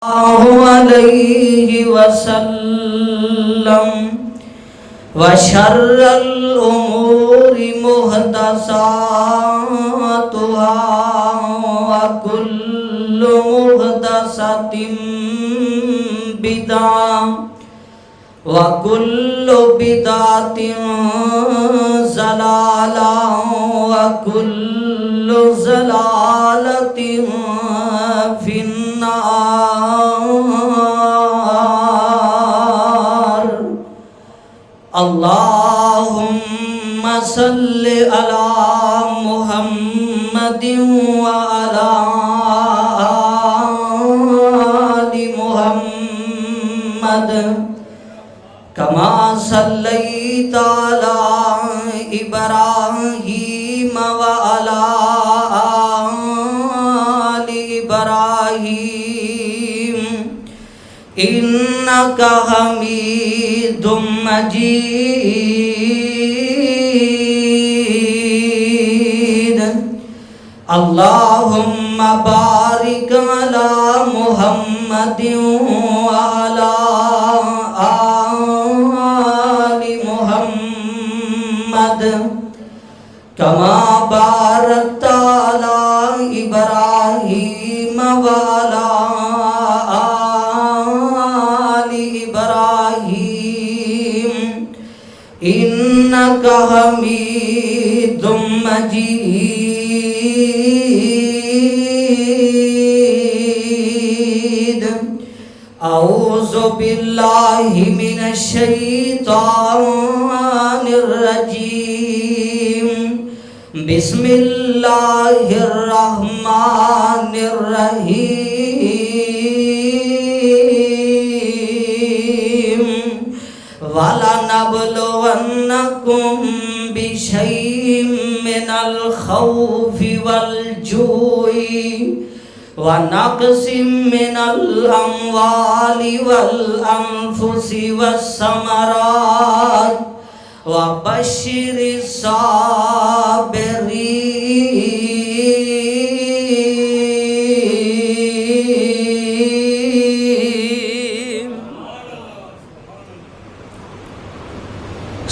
अलैहि वसल्लम व शर्रल उमूरि मुहदसातुहा व कुल्लु मुहदसतिन बिदअह व कुल्लु बिदअतिन ज़लालह व कुल्लु ज़लालतिन फिन्नार। अल्लाहुम्मा सल्लि अला मुहम्मदिन व अला आलि मुहम्मद कमा सल्लैता अला इब्राहीम व अला आलि इब्राहीम इन्नका हमीदुम मजीद। अल्लाहुम्मा बारिक अला मुहम्मदिन व अला आलि मुहम्मद कमा बारकता अला इब्राहीम व अला आलि इब्राहीम इन्नका हमीदुम मजीद। औज़ु बिल्लाहि मिनश शैतानिर रजीम। बिस्मिल्लाहिर रहमानिर रहीम। वलनब्लुवन्नकुम बिशैइन मिनल खौफि वल जूइ व नक़सिम मिनल अम्वालि वल अनफुसि वस्समरात व बश्शिरिस साबिरीन।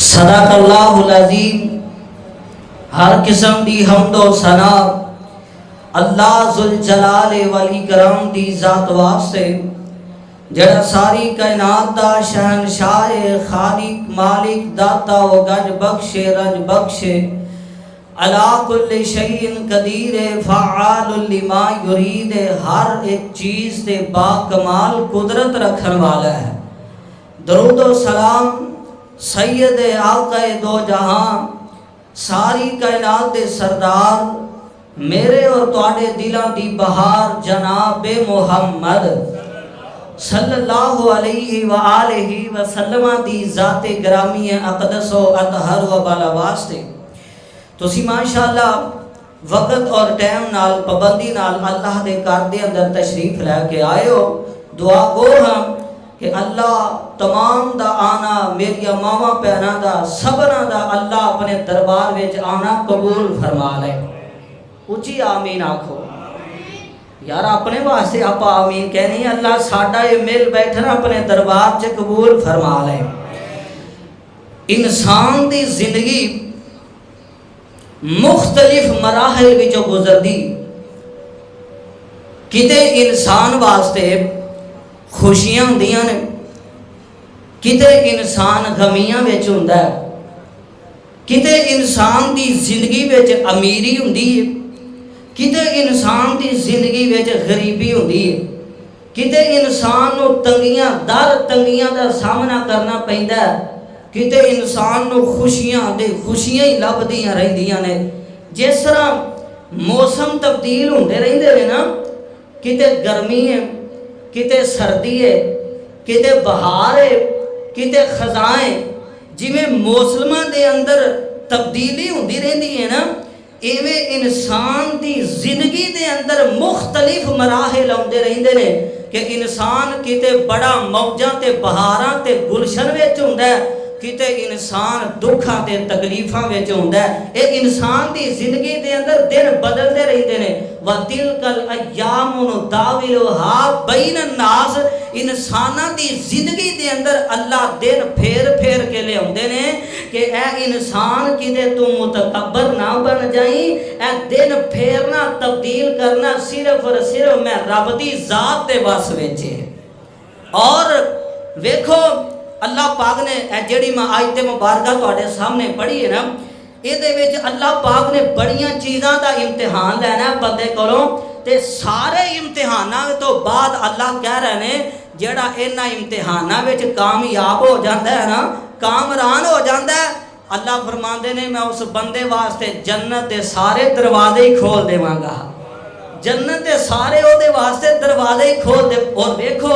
सदाकल्लाहुल अज़ीम। हर किस्म दी हम्दो सना अल्लाह जुल जलाल वल इकराम दी जात वास्ते जड़ा सारी कायनात दा शहनशाह खालिक मालिक दाता व गज बख्शे रज बख्शे अला कुल्लि शैइन कदीर फ़आलुल लिमा युरीद। हर एक चीज़ ते बाकमाल कुदरत रखने वाला है। दरूद व सलाम सैयद आक़ाए दो जहां सारी कायनात दे सरदार मेरे और तुहाडे दिलों दी बहार जनाब मुहम्मद सल्लल्लाहु अलैहि व आलिहि वसल्लम दी ज़ाते ग्रामी अक़दस व अतहर व बाला वास्ते तुसी माशाअल्लाह वक़्त और टाइम नाल पाबंदी नाल अल्लाह दे घर दे अंदर तशरीफ लैके आए हो। दुआ गो हम कि अल्लाह तमाम दा आना मेरिया मावा भैनां दा सबना दा अल्लाह अपने दरबार विच आना कबूल फरमा ले। उची आमीन आखो यार। अपने वास्ते आप आमीन कहनी अल्लाह साडा ये मिल बैठना अपने दरबार च कबूल फरमा ले। इंसान दी जिंदगी मुख्तलिफ मराहिल विचों गुजरदी। किते इंसान वास्ते खुशियां होंदियां ने, किते इंसान गमियां विच हुंदा है, किते इंसान दी जिंदगी विच अमीरी हुंदी है, किते इंसान की जिंदगी में गरीबी होती है, किते इंसान को तंगियां दर तंगियां का सामना करना पैंदा है, किते इंसान को खुशियां दे खुशियां ही लभदियां रहिंदियां ने। जिस तरह मौसम तब्दील होंदे रहिंदे ने ना, किते गर्मी है, किते सर्दी है, किते बहार है, किते खज़ां है। जिवें मौसमां दे अंदर तब्दीली होंदी रहिंदी है ना, इवें इंसान की जिंदगी के अंदर मुख्तलिफ मराहिल आउंदे रहिंदे ने कि इंसान किते बड़ा मौजां ते बहारां ते गुलशन विच हुंदा है किते इंसान दुखा ते तकलीफां विच हुंदा है। ये इंसान दी जिंदगी दे अंदर दिन बदलते रहंदे ने। वतिलकल अय्याम नुदाविलुहा बैन नास, इंसानां दी जिंदगी दे अंदर अल्लाह दिन फेर फेर के लियाउंदे ने कि ए इंसान किते तू मुतकब्बर ना बन जाई, ए दिन फेरना तब्दील करना सिर्फ और सिर्फ मैं रब दी जात दे वस विच है। और वेखो अल्लाह पाक ने जिहड़ी मैं आयत मुबारक तुहाडे सामने पढ़ी है ना, इहदे विच अल्लाह पाक ने बड़ियां चीज़ां दा इम्तिहान लैना बंदे कोलों, ते सारे इम्तिहानां तो बाद अल्लाह कह रहे ने जिहड़ा इन्हां इम्तिहानां विच कामयाब हो जाता है ना, कामरान हो जाता है, अल्लाह फरमांदे ने मैं उस बंदे वास्ते जन्नत के सारे दरवाजे ही खोल देवांगा। जन्नत के सारे ओहदे वास्ते दरवाजे ही खोल दे। और देखो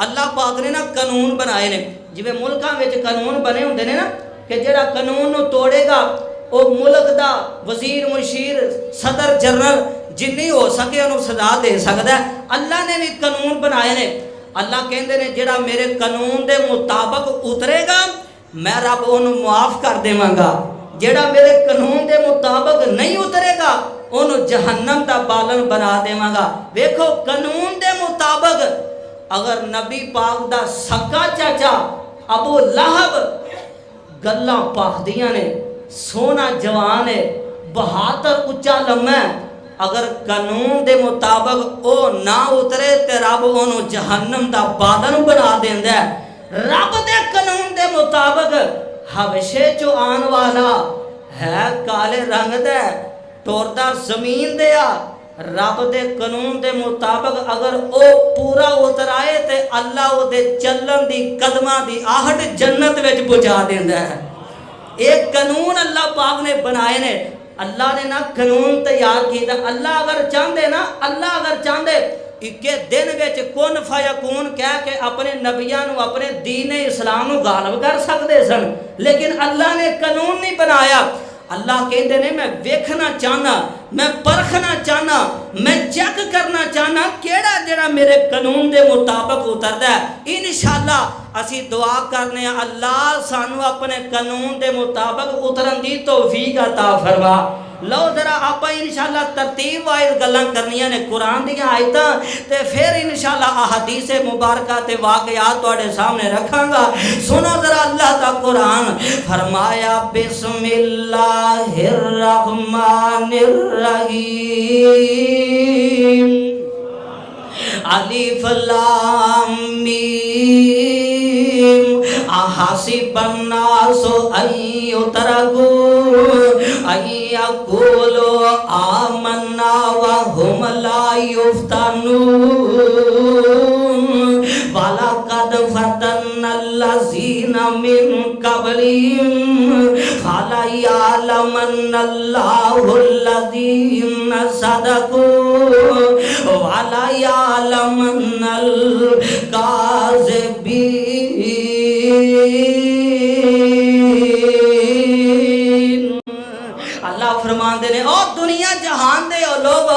अल्लाह पाक ने ना कानून बनाए ने, जिवें मुल्कां विच कानून बने हुंदे ने ना कि जिहड़ा कानून नूं तोड़ेगा वो मुल्क दा वजीर मुशीर सदर जनरल जिन्नी हो सके उन्होंने सजा दे सकता है। अल्लाह ने भी कानून बनाए ने। अल्लाह कहते ने जिहड़ा मेरे कानून के मुताबिक उतरेगा मैं रब उन्होंने मुआफ कर देवांगा, जिहड़ा मेरे कानून के मुताबिक नहीं उतरेगा उन्होंने जहन्नम का बालन बना देवांगा। वेखो कानून के मुताबिक अगर नबी पाक दा सक्का चाचा अबू लहब गल्लां पाखदियां ने, सोना जवान है, बहादुर उच्चा लम्मा, अगर कानून के मुताबिक वो ना उतरे तो रब उन्होंने जहन्नम का बालन बना देंदा है। रब के कानून के मुताबिक हबशे चो आने वाला है काले रंग दा, टुरदा जमीन दे आ, रब के कानून के मुताबिक अगर वो पूरा उतराए तो अल्लाह उहदे चलन की कदमां की आहट जन्नत में पहुँचा देंदा है। एक कानून अल्लाह पाक ने बनाए ने। अल्लाह ने ना कानून तैयार किया। अल्लाह अगर चाहते ना, अल्लाह अगर चाहते इक्के दिन विच कुन फयकून कह के अपने नबियां नूं अपने दीन इस्लाम नूं गालिब कर सकते सन, लेकिन अल्लाह ने कानून नहीं बनाया। अल्लाह कहते ने मैं वेखना चाहना, मैं परखना चाहना, मैं चेक करना चाहना केड़ा जेड़ा मेरे कानून के मुताबिक उतरदा है। इंशाअल्लाह असी दुआ करने अल्लाह सानू अपने कानून के मुताबिक उतरन की तौफीक अता फरमा। लो जरा आप इंशाअल्लाह तरतीब वाइज गल्लां करनियां ने कुरान दी आयतां ते फिर इंशाअल्लाह अहदीस मुबारका ते वाकयात तुहाडे सामने रखांगा। सुनो जरा अल्लाह दा कुरान फरमाया बिस्मिल्लाहिर रहमानिर रहीम अलिफ लाम मीम अहसिबन नासु अय्युतरकू अय्यकुलु आमन्ना व हुम ला युफ्तनून वलक़द फतन्नल्लज़ीना मिन क़ब्लिहिम फलयअलमन्नल्लाहुल्लज़ीना सदक़ू वलयअलमन्नल काज़िबीन। अल्लाह फरमाते ने ओ दुनिया जहान दे ओ लोग,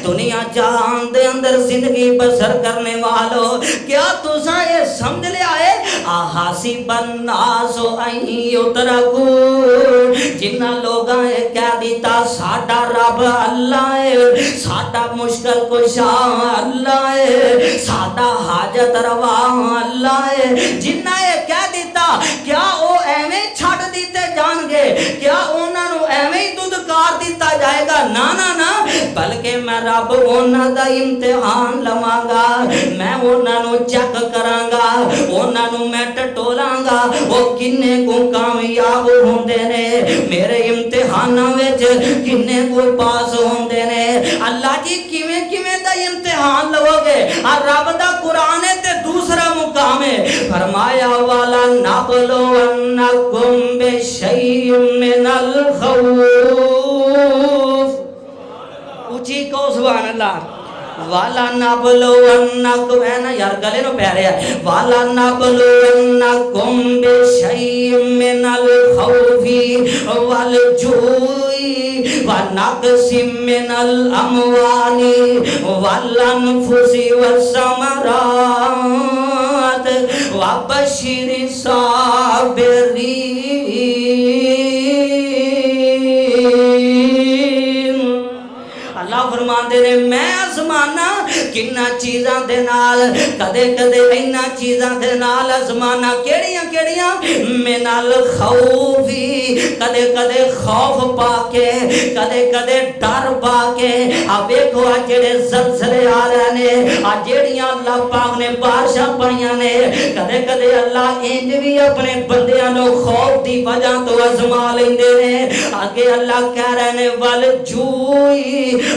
दुनिया जहान दे अंदर जिंदगी बसर करने वालों, क्या तुसा ये समझ लिया है आहासिबन नासु अय्युतरकू, जिन्ना लोगां ये कह दिता साडा रब अल्लाह है, साडा मुश्किल कुशा अल्लाह है, साडा हाजत रवा अल्लाह है, जिन्ना ये कह दिता क्या वो एवें छड़ दिते जाणगे, क्या उन्हां नूं एवें ही दुदकार दिता जाएगा? ना ना ना, बल्कि मैं रब उन्हां दा इम्तिहान लवांगा, मैं उन्हां नूं चेक करांगा, उन्हां नूं मैं टटोलांगा वो किन्ने को कामयाब होंदे ने मेरे इम्तिहानां विच, किन्ने को पास होंदे ने। अल्लाह जी किवें किवें दा इम्तिहान लवोगे? आ रब दा कुरान है ते दूसरा मुकाम है, फरमाया वाला नबलो अन्नकुम बिशैइन मिनल खौफ, ऊंची को सुभान अल्लाह। वाला नबलुवन्नकुम है ना यार, गले नो प्यारे है, वाला नबलुवन्नकुम बिशैइन मिनल खौफी वल जुई व नक़सिम मिनल अमवाली वल अनफुसी वस्समरात व बशिरिस अल्लाह फरमाते ने मैं आसमाना किन्ना चीज़ां दे नाल कदे कदे इन्ना चीज़ां दे नाल आसमाना केड़ियां केड़ियां मिनल खौफी कदे कदे खौफ पाके कदे कदे डर पाके आ वेखो आ जेड़े ज़लज़ले आ रहे ने आ जेड़ियां अल्लाह पाक ने बारिशां पाईयां ने कदे कदे अल्लाह इंज भी अपने बंदियां नूं खौफ दी वजह तो आजमा लेंदे ने आगे अल्लाह कह रहे ने वल जूई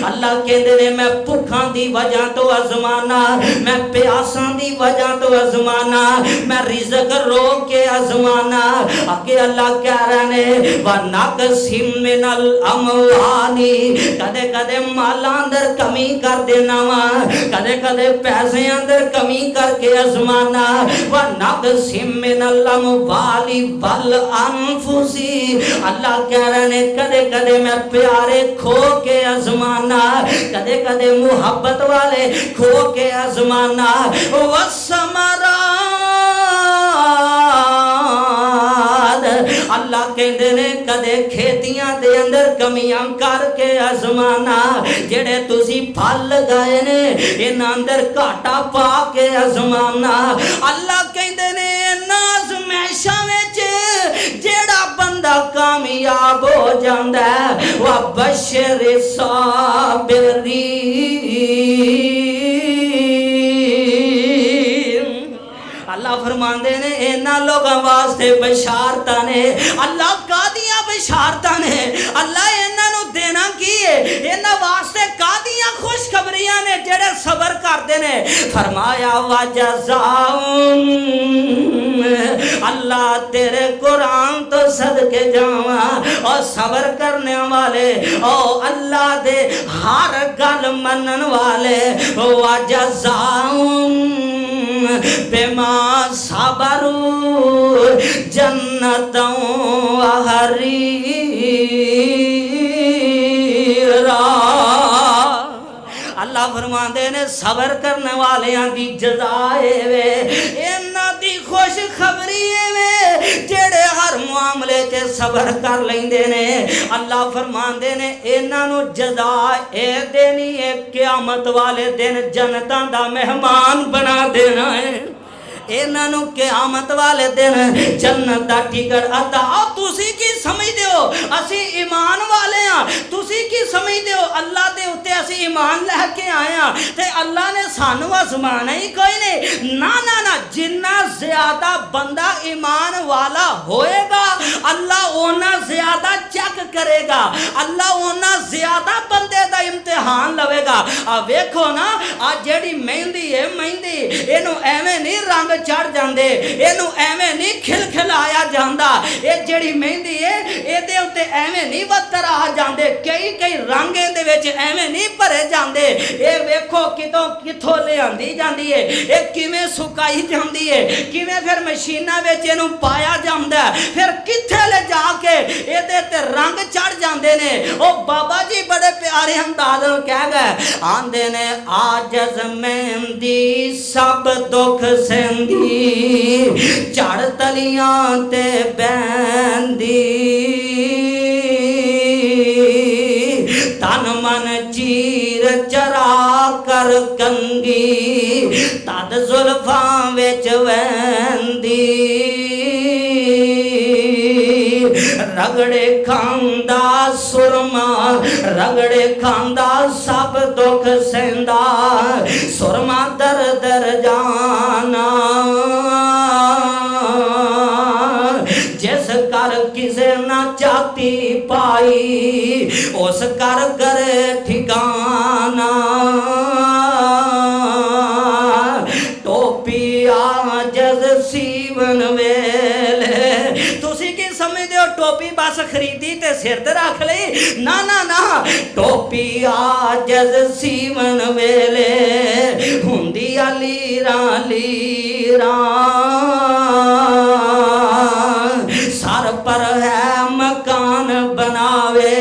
अल्लाह कहते ने मैं भुखा दी वजह तो आजमाना मैं प्यासा दी वजह तो आजमाना मैं रिज़्क रोक के आजमाना आगे अल्लाह कह रहे ने व नक़सिम मिनल अमवाली कदे कदे माला अंदर कमी कर देना वा कदे कदे पैसे अंदर कमी करके आजमाना व नक़सिम मिनल अमवाली वल अनफुसी अल्लाह कह रहे ने कदे कदे मैं प्यारे खो के आजमाना कदे कदे मुहब्बत वाले खो के आजमाना वसमराद अल्लाह कहते ने कदे खेतियां दे अंदर कमियां करके आजमाना जेड़े तुसी फल लगाए ने इन्हां अंदर घाटा पा के आजमाना अल्लाह कहते ने आजमाइशां विच जेड़ा बंदा कामयाब हो जाता है वह बशर साबिरीन अल्लाह फरमाते ने इन्हां लोगों वास्ते बशारतां ने अल्लाह कादियां बशारतां ने अल्लाह इन्हां नूं देना की है इन्हां वास्ते कादियां खुशखबरियां ने जेड़े सबर करते ने फरमाया वजज़ाउम अल्लाह तेरे कुरान तो सदके जावा और सबर करने वाले ओ अल्लाह दे हर गल मनन वाले वजज़ाउम बिमा सबरू जन्नतों हरीरा अल्लाह फरमाते ने सबर करने वालियां दी जज़ाए वे इन्हां दी खुश खबरी वे जेड़े हर मामले च सबर कर लेंदे ने अल्लाह फरमाते ने इन्हां नूं जज़ा ए देनी है क़यामत वाले दिन जन्नतां दा मेहमान बना देना है इन्हां नूं क़यामत वाले दिन जन्नत दा टिकट अता तुसी की समझदे हो असी ईमान वाले हां तुसी की समझदे हो अल्लाह दे उत्ते असी ईमान लेके आए हां ते अल्लाह ने सानू आजमाना ही कोई नहीं ना ना ना जिन्ना ज्यादा बंदा ईमान वाला होएगा अल्लाह ओना ज्यादा चेक करेगा अल्लाह ओना ज्यादा बंदे दा इम्तिहान लवेगा आ वेखो ना आ जेड़ी मेहंदी है मेहंदी इनू एवें नहीं रंग चढ़ जाते इनू एवें नहीं खिलखिलाया जाता ये जेड़ी मेहंदी है ये उत्ते एवें नहीं वत्तर आ जाते कई कई रंग ये एवें नहीं भरे जाते ये वेखो कितों किथों लियांदी जाती है ये किवें सुकाई जाती है किवें फिर मशीनां विच इहनूं पाया जाता है फिर कित्थे ले जाके ये रंग चढ़ जाते ने ओ बाबा जी बड़े प्यारे अंदाज कह गए आंदे ने आजज़ मेहंदी सब दुख सेंदी झड़ तलियां ते बैंदी तन मन चीर चरा कर कंगी तद जुल्फां विच वैंदी रगड़े खांदा सुरमा रगड़े खांदा सब दुख सेंदा सुरमा दर दर जाना जिस कर किसे ना चाहती पाई उस कर करे ठिकाना टोपी आजज़ सीवन वेले तुसी की समझदे हो टोपी बस खरीदी ते सिर ते रख ली ना ना ना टोपी आजज़ सीवन वेले हुंदी लीरा लीरा सर पर है मकान बनावे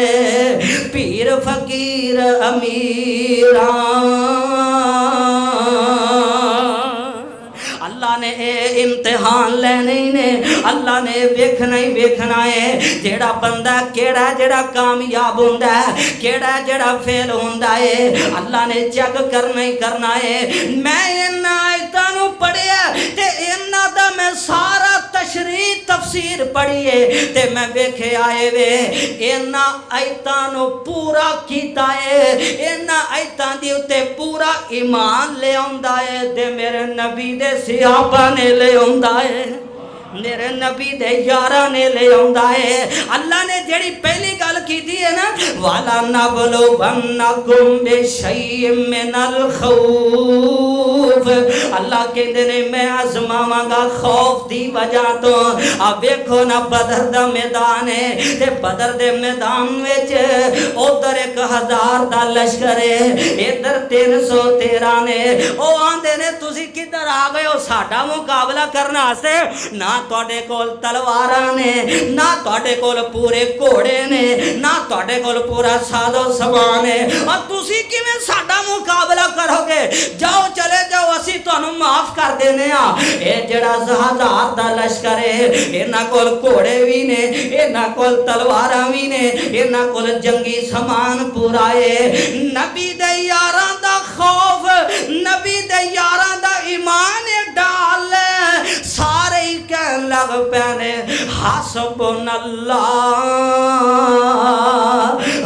पीर फकीर अमीरा अल्लाह ने ये इम्तिहान लेने ही ने, अल्लाह ने वेखना ही वेखना है जेड़ा बंदा केड़ा जेड़ा कामयाब होंदा है, केड़ा जेड़ा फेल होंदा है, अल्लाह ने चेक करना ही करना है। मैं इन्हां आयतां नूं पढ़िया ते इन्हां दा मैं सारा तशरीह तफसीर पढ़ी है ते मैं वेखे आए वे इन्हां आयतां नूं पूरा कीता है, इन्हां आयतां दे उत्ते पूरा ईमान ले आंदा है ते मेरे नबी दे सहाबा ने ले आंदा है, मेरे नबी दे यारा ने ले आंदा है। अल्लाह ने जेड़ी पहली गल की थी है ना, वाला नबलो वन्नकुम बिशैइन मिनल खौफ, अल्लाह कहते ने मैं आजमावांगा खौफ दी वजह तो। अब देखो ना बदर दा मैदान है ते बदर दे मैदान विच उधर 1000 दा लश्कर है, इधर 313 ने। ओ आंदे ने तुसी किधर आ गए हो साडा मुकाबला करने वास्ते, ना तुहाडे कोल तलवारां ने, ना तुहाडे कोल पूरे घोड़े ने, ना तुहाडे कोल पूरा साजो समान है, और तुसी किवें साडा मुकाबला करोगे? जाओ चले जाओ असी तुहानू माफ कर देने आ। ये जेड़ा 1000 दा लश्कर है इन्हां कोल घोड़े भी ने, इन्हां कोल तलवारां भी ने, इन्हां कोल जंगी समान पूरा है। नबी दे यारां दा खौफ, नबी दे यारां दा ईमान डाल सारे ही कहन लग पैने हसबुनल्लाह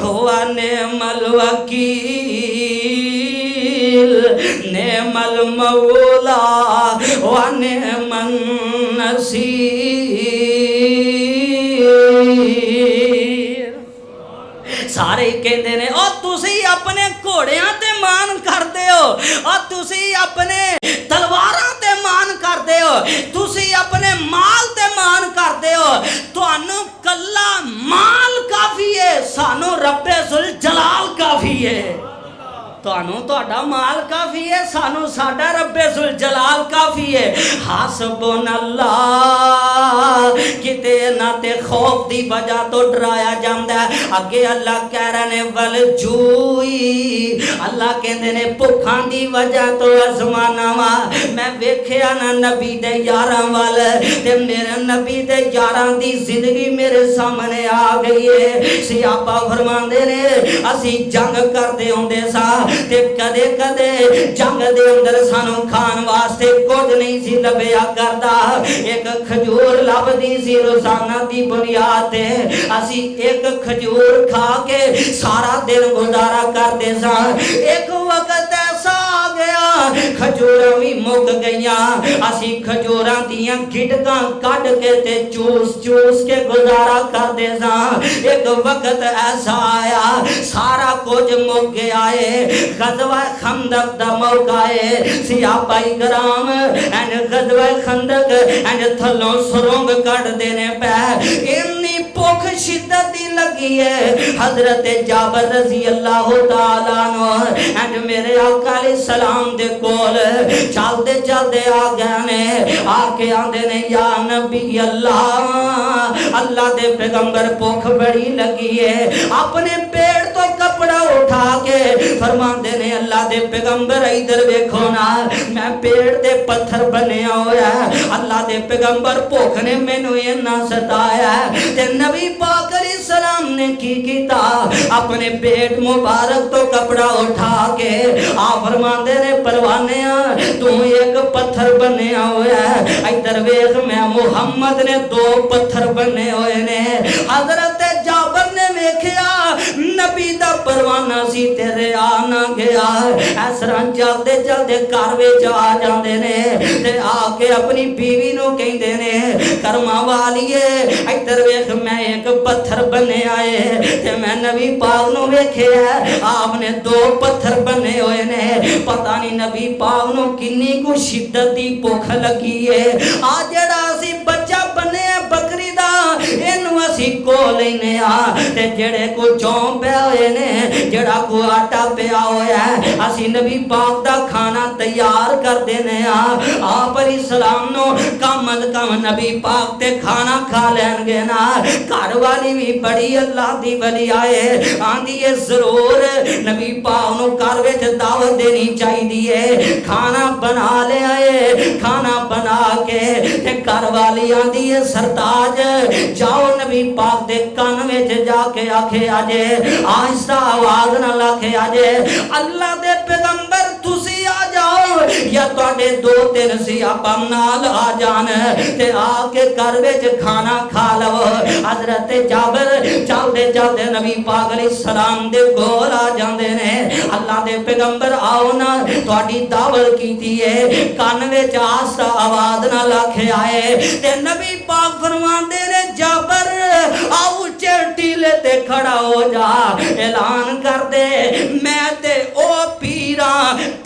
व निअमल वकील, निअमल मौला व निअमन नसीर। सारे कहते ने ओ तुसी अपने घोड़ियां ते मान करदे हो, और तुसी अपने तलवारां ते मान करदे हो, तुसी अपने माल ते मान करदे हो, तुहानू कल्ला माल काफी है, सानू रब्बे जुल जलाल काफी है। तुहानू तुहाडा माल काफी है, सानू साडा रब्बे जुल जलाल काफी है। हसबुनल्लाह किते ना ते खौफ दी वजह तो डराया जांदा है। अगे अल्लाह कह रहे ने वल जूई, अल्लाह कहंदे ने भुखां दी वजह तो आसमाना वा। मैं वेखिया ना नबी दे यारां वाल ते मेरे नबी दे यारां दी जिंदगी मेरे सामने आ गई है। सियापा फरमांदे ने असी जंग करदे होंदे सा ते कदे कदे जंग दे अंदर सानू खान वास्ते कुछ नहीं सी लभया करदा। एक खजूर लभदी सी रोजाना दी बुनियाद ते, असी एक खजूर खा के सारा दिन गुजारा करदे सा। एक वक्त ऐसा आ गया खजूरां भी मुक गईयां, असी खजूरां दियां गिटकां कट के ते चूस चूस के गुजारा करदे सा। एक वक्त ऐसा आया सारा कुछ मुक गया है, गज़वा खंदक दा मौका है। सियापा इकराम एंड गज़वा खंदक एंड थल्लों सुरंग कट देने पे इन्नी भुख शिद्दत दी लगी है। हजरत जाबर रजी अल्लाह तआला अन्हु एंड मेरे आका अलैहि सलाम दे कोल चलते चलते आ गए ने, आके आंदे ने या नबी अल्लाह, अल्लाह दे पैगंबर भुख बड़ी लगी है। अपने पेट तो कपड़ा उठा के फरमांदे ने अल्लाह दे पैगंबर इधर देखो ना, मैं पेड़ ते पत्थर बनया होया है। अल्लाह दे पैगंबर भुख ने मैनू इन्ना सताया ते नबी पाक अलैहि सलाम ने की कीता, अपने पेट मुबारक तो कपड़ा उठा के आ फरमांदे ने परवाने तू एक पत्थर बनया होया है। इधर वेख मैं मुहम्मद ने 2 पत्थर बने हुए ने। हजरत जाबर ने वेखिया नबी दा परवाना सी तेरे आ ना गया। इस तरह चलते चलते घर विच आ जांदे ने ते आके अपनी बीवी नूं कहंदे ने कर्मा वालीए इधर वेख मैं एक पत्थर बने आए ते मैं नबी पाक नूं वेखिया आपने 2 पत्थर बने हुए ने। पता नहीं नबी पाक नूं किन्नी को शिद्दत दी भुख लगी है। आ जेड़ा असी बच्चा बने बकरी दा इनू असी को लेने आ ते जेड़े को चौं पे होए ने, जेड़ा को आटा पिया होया है, असी नबी पाक दा खाना तैयार कर देने आ। आप अलैहि सलाम नो कम अज कम नबी पाक ते खाना खा लेंगे ना। घर वाली भी बड़ी अल्लाह दी वली आए आंदी है जरूर नबी पाक नो घर विच दावत देनी चाहिए। खाना बना ले आए, खाना बना घर वाली आंदी है सरताज जाओ नबी पाक दे कान विच जाके आखे आजे आहिस्ता आवाज नाल आखे आजे अल्लाह दे पैगंबर तुसी आ जाओ या तुहाडे दो तीन सियापा नाल आ जान ते आके घर विच खाना खा लवो। हजरत जाबर चलदे चलदे नबी पाक अलैहि सलाम दे कोल आ जांदे ने अल्लाह दे पैगंबर आओ ना तुहाडी दावत कीती है कान विच आस्ता आवाज नाल आखे आए ते नबी पाक फरमांदे ने जाबर आओ उच्चे टीले ते खड़ा हो जा ऐलान कर दे मैं ते ओ पीरा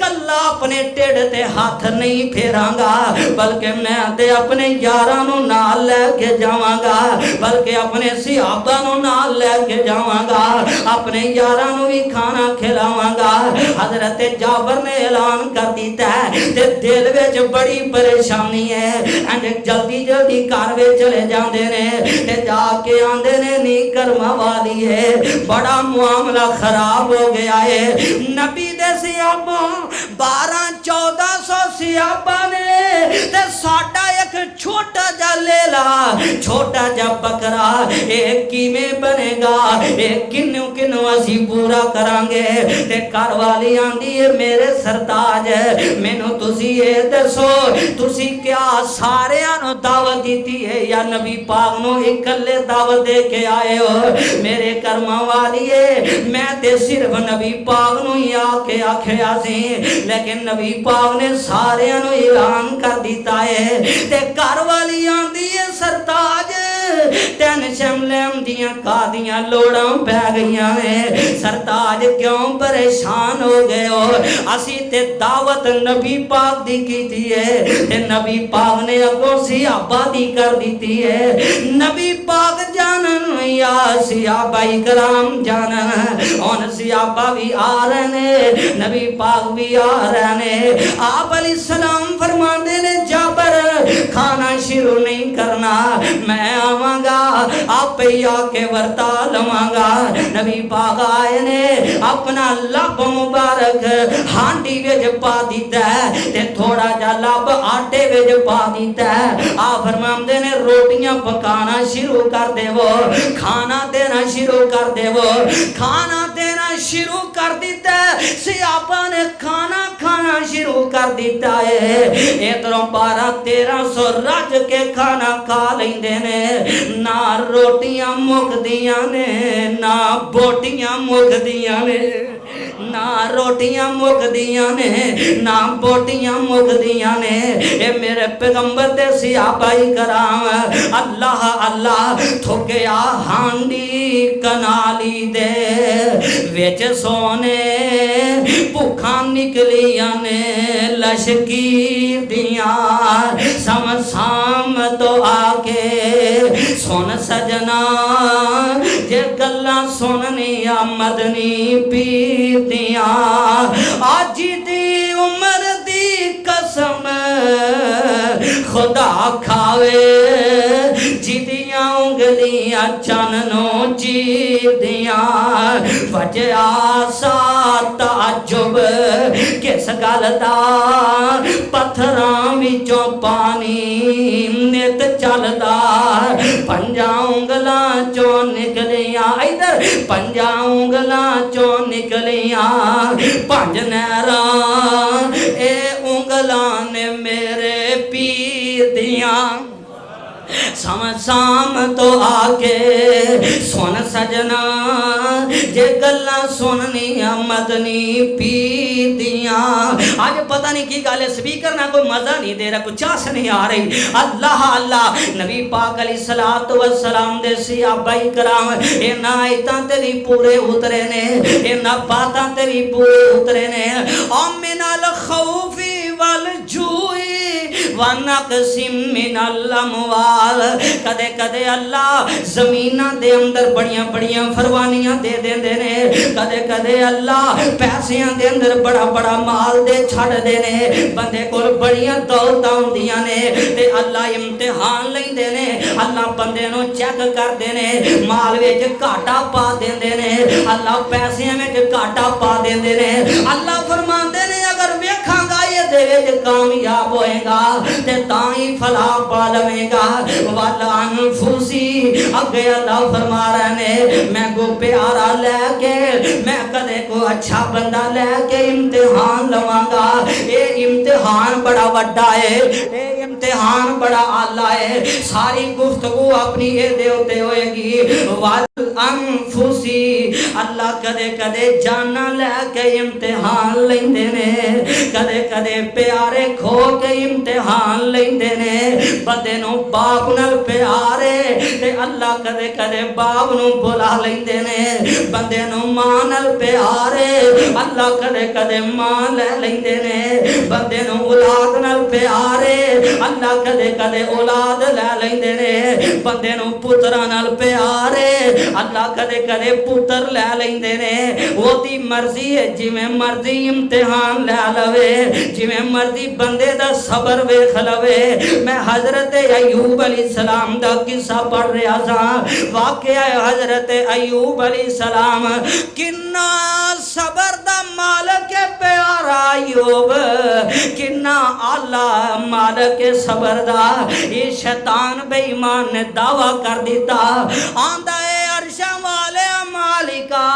कल्ला अपने ढिड ते हाथ नहीं फेरांगा बल्कि मैं ते अपने यारां नूं नाल लेके जावांगा बल्कि अपने सिहाबा नूं नाल लेके जावांगा अपने यारां नूं भी खाना खिलावांगा। हजरत जाबर ने ऐलान कर दिता है ते दिल विच बड़ी परेशानी है एंड जल्दी जल्दी घर विच चले जांदे ने ते जाके आंदे ने नी कर्मा वाली है बड़ा मामला खराब हो गया है। नबी दे सियाबा 1200-1400 सियाबा ने ते साडा एक छोटा जा लेला छोटा जा बकरा एक किवें बनेगा एक किन्नू किन्नू असी पूरा करांगे ते घर वाली आंदी है मेरे सरताज मैनू तुसी ये दसो तुसी क्या सारियां नूं दावत दीती है या नबी पाक नूं इकल्ले दावत दे के आए हो। मेरे कर्मा वाली है मैं ते सिर्फ नबी पाक नूं ही आके आखिया सी लेकिन नबी पाक ने सारियां नूं ऐलान कर दिता है ते घर वाली आंदी है सरताज तेन शमलम दियां कादियां लोड़ां पै गईयां ने सरताज क्यों परेशान हो गए हो असी ते दावत नबी पाक दी कीती है ते नबी पाक ने अगों सिहाबा दी कर दी है। नबी पाक जानन या सिहाबा इकराम जानन हुण सिहाबा भी आ रहे ने नबी पाक भी आ रहे ने। आप अलैहि सलाम फरमांदे ने जाबर खाना शुरू नहीं करना मैं आवांगा आप ही आके वर्ता लवांगा। नबी पाक आए ने अपना लब मुबारक हांडी विच पा दिता ते थोड़ा जा लब आटे विच पा दिता आ फरमांदे ने रोटियां पकाना शुरू कर देवो खाना देना शुरू कर देवो खाना देना शुरू कर दिता सियापा ने खाना खाना शुरू कर दिता है। इधरों 1200-1300 रज के खाना खा लेंदे ने ना रोटियां मुकदियां ने ना बोटियां मुकदियां ने ना रोटियां मुकदियां ने ना बोटियां मुकदियां ने ए मेरे पैगंबर दे सिहाबाई कराम अल्लाह अल्लाह थोकिया हांडी कनाली दे विच सोने भुखा निकलियां ने लशकीर दियां साम तो आके सुन सजना जे गल्लां सुननिया मदनी पीर दियां आज दी उम्र दी कसम खुदा खावे जिदियां उंगलियां चन्नों चीर दियां वजया सा ताजुब किस गल दा पत्थरां विचों पानी नित चलदा पंजां उंगलां चों निकलियां इधर पंजां उंगलां चों निकलियां पंज नहरां ए उंगलां ने मेरे पीर दियां साम तो आके सुन सजना जे गल्लां सुननिया मदनी पीर दियां। आज पता नहीं की गल है स्पीकर ना कोई मजा नहीं दे रहा कुछ चास नहीं आ रही अल्लाह अल्लाह नबी पाक अलैहिस्सलातु वस्सलाम दे सिहाबा इकराम इन्हां आयतां ते भी पूरे उतरे ने इन्हां बातां ते भी पूरे उतरे ने ओ मिनल खौफी वल जूई वनकसिम मिनल अमवाल कदे कदे अल्लाह जमीना दे अंदर बड़ियां बड़ियां फरवानियां दे देंदे ने कदे कदे अल्लाह पैसियां दे अंदर बड़ा बड़ा माल दे छड़ दे ने बंदे कोल बड़ियां दौलतां हुंदियां ने ते अल्लाह इम्तिहान लैंदे ने अल्लाह बंदे नूं चेक करदे ने माल विच घाटा पा देंदे ने अल्लाह पैसियां विच घाटा पा देंदे ने अल्लाह फरमांदे ने अगर वेखांगा ये दे विच कामयाब होएगा ते तां ही फला पा लवेगा। वल अनफुसी अगे अल्लाह फरमा रहे ने मैं को प्यारा लैके मैं कदे को अच्छा बंदा लैके इम्तिहान लवांगा। ये इम्तिहान बड़ा वड्डा है, ये इम्तिहान बड़ा आला है। सारी गुफ्तगू अपनी ये देवते होएगी। वल अनफुसी अल्लाह कदे कदे जाना लैके इम्तिहान लेंदे ने, कदे कदे प्यारे खो के इम्तिहान लेंदे ने। बंदे नूं बाप नाल प्यारे ते अल्लाह कदे कदे बाप नूं बुला लेंदे ने। बंदे नूं मां नाल प्यारे अल्लाह कदे कदे मां ले लेंदे ने। बंदे नूं औलाद नाल प्यारे अल्लाह कदे कदे औलाद ले लेंदे ने। बंदे नूं पुत्तरां नाल प्यारे अल्लाह कदे कदे पुत्र ले लेंदे ने। ओदी मर्जी है, जिवें मर्जी इम्तिहान ले लवे, जिवें मर्जी बंदे दा सबर वेख लवे। मैं हजरत अयूब अलैहिस्सलाम दा किस्सा पढ़ रहा था। वाकया हजरत अयूब अलैहिस्सलाम किन्ना सबर दा मालक है प्यारा अयूब, किन्ना आला मालक है सबर दा। ये शैतान बेईमान ने दावा कर दिता आंदा है अरशा वाले मालिका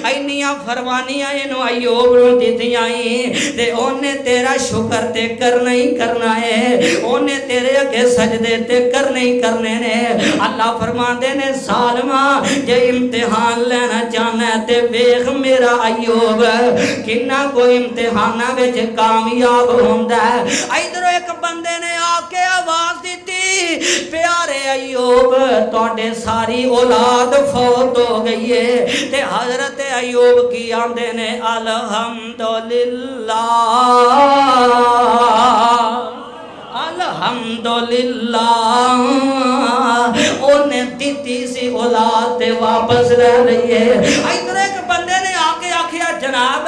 इन्नियां फरमानियां इन्हू अयूब नूं दित्तियां ते ओने तेरा शुक्र ते करना ही करना है, ओने तेरे अगे सजदे ते करने ही करने ने। अल्लाह फरमांदे ने सालमा जे इम्तिहान लेना चाहना है ते वेख मेरा अयूब किन्ना कोई इम्तिहाना विच कामयाब होंदा है। इधरों एक बंदे ने आके आवाज दी प्यारे अयूब तुहाडे सारी औलाद फौत हो गई है। ते हजरत अयूब की आंदे ने अल्हम्दुलिल्लाह अल्हम्दुलिल्लाह ओने दीती सी औलाद ते वापस ले रही है। इधर एक बंदे ने आके आखिया जनाब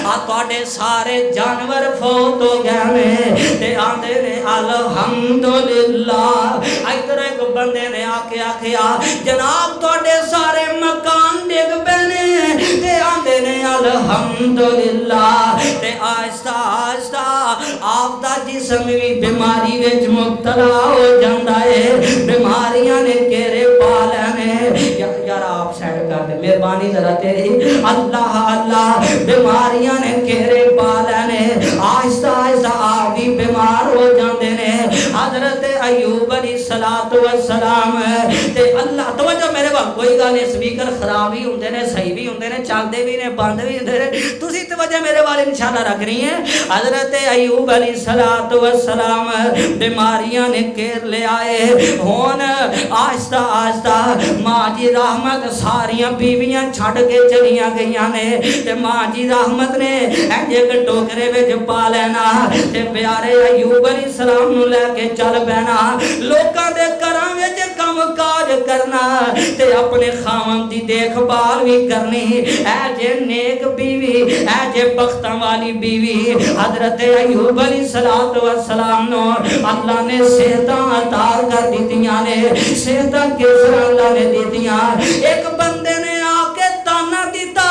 आ तुहाडे सारे जानवर फौत हो गए ने ते आंदे ने अल्हम्दुलिल्लाह। इधर एक बंदे ने आके आखिया जनाब तुहाडे सारे मकान डिग पैने ते आंदे ने अल्हम्दुलिल्लाह। ते आहिस्ता आहिस्ता आपदा जिस्म भी बीमारी विच मुब्तला हो जाता है। बीमारियां ने घेरे पा लेने। यार आप सेट कर दे मेहरबानी जरा तेरी। अल्लाह अल्लाह बीमारियां ने घेरे पा लेने। आहिस्ता आहिस्ता आप भी बीमार हो जाते ने। हजरत अयूब अलैहिस्सलातु वस्सलाम ते अल्लाह तवज्जो मेरे वाल कोई गल नहीं। स्पीकर खराब भी होंदे ने सही भी होंदे ने चलते भी ने बंद भी होंदे ने। तुसी तवज्जो मेरे वाल इंशाअल्लाह रख रही है। हजरत अयूब अलैहिस्सलातु वस्सलाम बीमारियां ने घेर ले आए। हुन आहिस्ता आहिस्ता मां जी रहमत सारियां बीवियां छड़ के चलियां गईयां ने ते मां जी रहमत ने इंज एक टोकरे विच पा लेना ते प्यारे अयूब अलैहिस्सलाम नूं लेके चल पैना। लोकां दे घरां विच काम काज करना ते अपने खावंद दी देखभाल भी करनी। ऐ जे नेक बीवी ऐ जे बख्तां वाली बीवी हजरत अयूब अलैहिस्सलातु वस्सलाम नो अल्लाह ने सेहतां अता कर दित्तियां ने। सेहतां किस अल्लाह ने दित्तियां। एक बंदे ने आके ताना दिता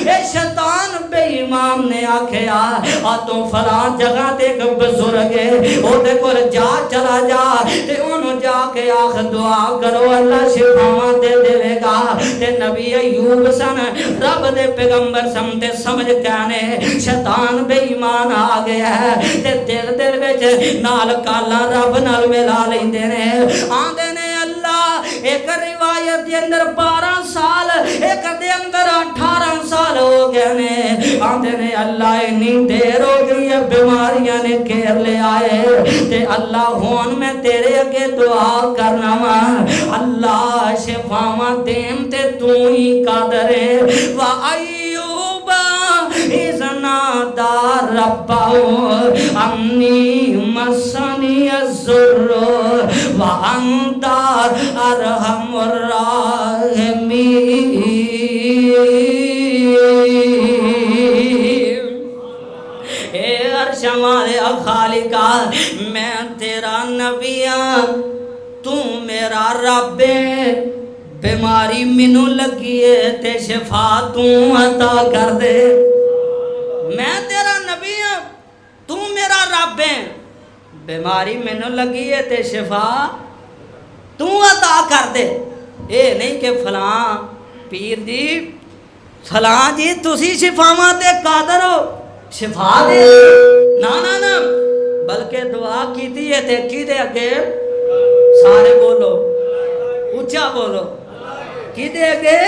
ए शैतान बेईमान ने आखिया आ तू फलां जगह ते एक बुजुर्ग है ओदे कोल जा चला जा ते ओनू जाके आख दुआ करो अल्लाह शिफावां दे देवेगा। ते नबी अयूब सन रब दे पैगंबर सन ते समझ कहने शैतान बेईमान आ गया है ते दिल दिल विच नाल काला रब नाल मिला लेंदे ने। आंदे ने अल्लाह एक रिवायत के अंदर 12 साल एक दे अंदर 18 साल हो गए ने। आंदे ने अल्लाह इन्नी देर हो गई है बीमारियां ने घेर ले आए ते अल्लाह हुन मैं तेरे अगे दुआ करना वा अल्लाह शिफावां देम ते तू ही कादर है। वा अय्यूबा इज़ना दा रब्बाहु अन्नी मस्सनी अज़्ज़ुर्रु व अंता अरहमुर राहिमीन। खालिका मैं तेरा नबी हाँ तू मेरा रब है। बीमारी मैनू लगी है ते शिफा तू अता कर दे। मैं तेरा नबी हाँ तू मेरा रब है। बीमारी मैनू लगी है ते शिफा तू अता कर दे। ये नहीं कि फलां पीर जी फलां जी तुसी शिफावां ते कादर हो शिफा दे ना ना ना, बल्कि दुआ की है ते किदे अगे, सारे बोलो ऊंचा बोलो, किदे अगे,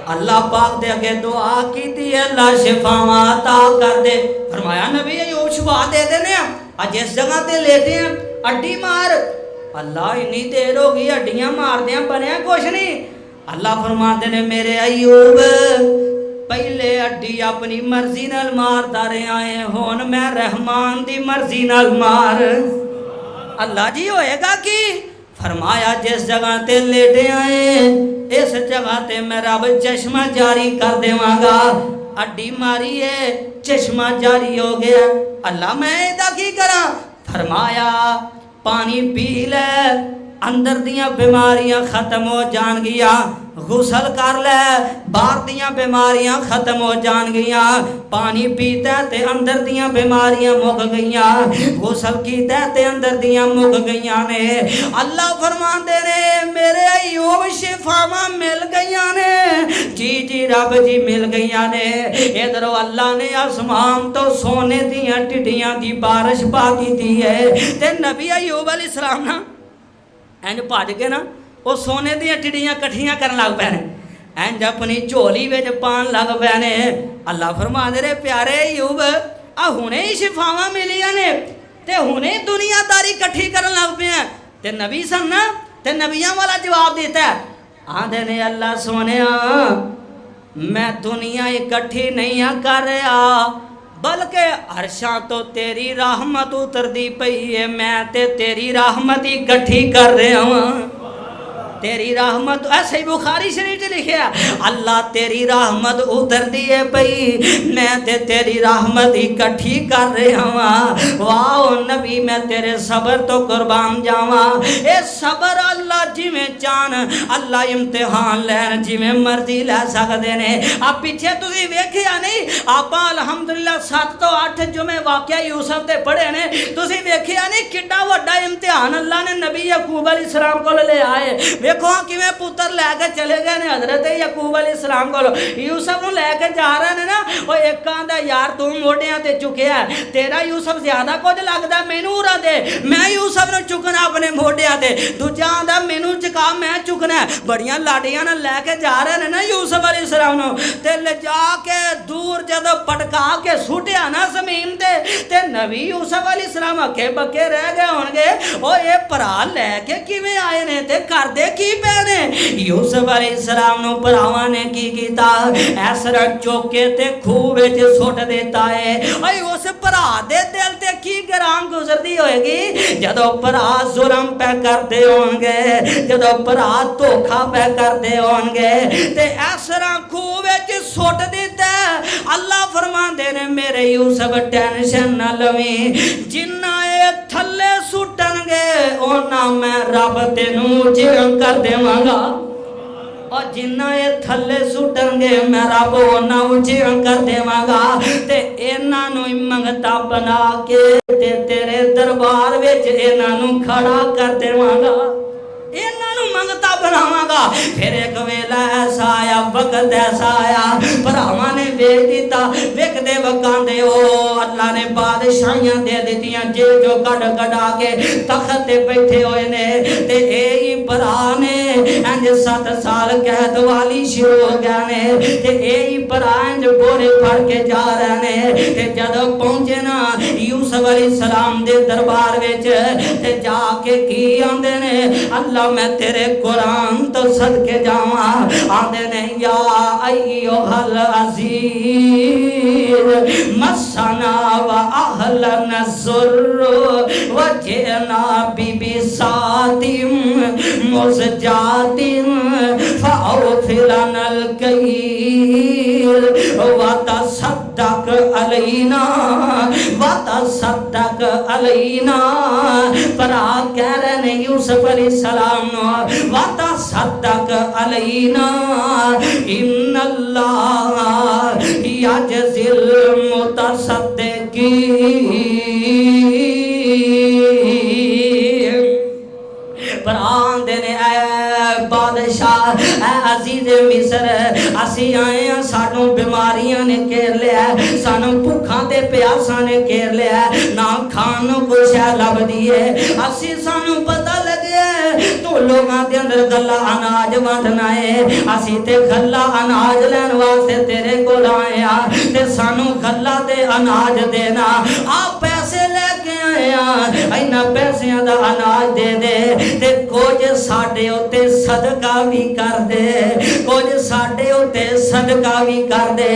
अल्लाह पाक दे अगे दुआ की है, अल्लाह शिफावां अता कर दे। फरमाया नबी अयूब शिफा दे देने आज जिस जगह ते लेटे हैं अड्डी मार, अल्लाह इन्नी देर हो गई हड्डियां मारदे बनया कुछ नहीं। अल्लाह फरमाते ने मेरे अयूब पहले हड्डी अपनी मर्जी नाल मारदा रहा है, हुण मैं रहमान दी मर्जी नाल मार। अल्लाह जी होएगा कि फरमाया जिस जगह ते लेटे आए इस जगह ते मैं रब चश्मा जारी कर देवांगा। हड्डी मारी है चश्मा जारी हो गया। अल्लाह मैं इहदा की करा? फरमाया पानी पी ले अंदर दियां बीमारियां खत्म हो जाणगियां, गुसल कर ले बाहर दियां बीमारियां खत्म हो जाणगियां। पानी पीता ते अंदर दियां बीमारियां मुक गईयां, गुसल कीता ते अंदर दियां मुक गईयां ने। अल्लाह फरमांदे ने मेरे अयूब शिफावां मिल गईयां ने, जी जी रब जी मिल गईयां ने। इधरों अल्लाह ने आसमान तो सोने दियां टिड्डियां दी बारिश पा दी है ते नबी अयूब अलैहिस्सलाम ना इंज भज के ना वो सोने दियां टिड्डियां कट्ठियां करन लग पे ने, इंज अपनी झोली विच पान लग पे ने। अल्लाह फरमांदे ने प्यारे अयूब आ हुणे ही शिफावां मिलियां ने ते हुणे दुनियादारी कट्ठी करन लग पे हैं ते नबी सन ना ते नबियां वाला जवाब देता है। आंदे ने अल्लाह सोनिया मैं दुनिया इकट्ठी नहीं कर रहा बल्कि अरशा तो तेरी रहमत उतरदी पई है, मैं ते तेरी रहमत ही इकट्ठी कर रहा हूँ। तेरी रहमत ऐसे ही बुखारी शरीफ लिखा अल्लाह तेरी रहमत उतरदी है पई मैं ते तेरी रहमत इकट्ठी कर रहा हूँ। वाह नबी मैं तेरे सबर तो कुर्बान जावा। ये सबर अल्लाह जिमें चाहन अल्लाह इम्तिहान लैन जिमें मर्जी लै सकते ने। आप पीछे तुसी वेखिया नहीं आप अलहमदुलिल्लाह 7 तो 8 जुमे वाकया यूसुफ ते पढ़े ने, तुसी वेखिया नहीं किड्डा वड्डा इम्तिहान अल्लाह ने नबी याकूब अलैहिस्सलाम को ले आए। देखो किवें पुत्र लैके चले गए ने हजरत याकूब अलैहिस्सलाम को यूसुफ नूं लैके जा रहे ने ना वो एक आंदा यार तू मोढियां ते चुकिया तेरा यूसुफ ज्यादा कुछ लगदा मैनू उरा दे मैं यूसुफ नूं चुकना अपने मोढियां ते, दूजा आंदा मैनू चुका मैं चुकना। बड़ियां लाडियां नाल लैके जा रहे ने ना यूसुफ अलैहिस्सलाम नूं ते ले जाके दूर जदों पटका के सुटिया ना जमीन ते नबी यूसुफ अलैहिस्सलाम अके बके रह गए होणगे ओ ये भरा लैके किवें आए ने ते करदे की पैने। यूसुफ अलैहिस्सलाम नूं भरावां ने की कीता इस तरह चौके ते खूह विच सुट देता है। ओए उस भरा दे दिल ते की गराम गुजरदी होएगी जदों भरा जुल्म पे करदे होणगे, जदों भरा धोखा पे करदे होणगे ते इस तरह खूह विच सुट दिता। अल्लाह फरमांदे ने मेरे यूसुफ टेंशन ना लवीं जिन्ना ए थल्ले सुटणगे ओना मैं रब तेनू जिरम कर देवांगा और जिन्ना ये थल्ले सुटणगे मैं रब ओना उजिरम कर देवांगा ते इन्हां नूं मंगता बना के ते तेरे दरबार विच इन्हां नूं खड़ा कर देवांगा, इन्हां नूं मंगता बनावांगा। फिर एक वेला ऐसा आया वक्त ऐसा आया भरावां ने वेख दिता वेखदे वकांदे ओ अल्लाह ने बादशाहियां दे दित्तियां जे जो कड़ कड़ा के तख्त ते बैठे हुए ने ते ए ही भरा ने इंज 7 साल कैद वाली शुरू हो गया ने ते ए ही भरा इंज बोरे फड़ के जा रहे ने ते जदों पहुंचे ना यूसुफ अलैहिस्सलाम दे दरबार विच ते जाके की आंदे ने अल्लाह मैं तेरे कुरान तो सदके जावा। आंदे ने या अय्युहल अजीज मसना व अहलन ज़ुर्र व जेना बीबी सातिम मुज़जातिम फ़अफ़िलनल कईल व तसद्दक अलैना व तसद्दक अलैना। पर कह रहे ने यूसुफ अलैहिस्सलाम व तसद्दक अलैना इन्नल्लाह यजज़िल मुतसद्दिकीन। ऐ अजीज़ मिस्र असी आए हैं, सानू बीमारियां ने घेर लिया, सानू भुखा ते प्यासा ने घेर लिया, ना खान नूं कुछ लभदी है। असी सानू पता लगे तू लोगों के अंदर गला अनाज वंडना है, असी ते गला अनाज लैन वास्ते तेरे कोल आए हैं ते सानू गला ते अनाज देना। आप पैसे लेके आए हैं, इन्हां पैसिਆਂ ਦਾ अनाज दे दे ते कुछ साडे उत्ते सदका भी कर दे, कुछ साडे उत्ते सदका भी कर दे।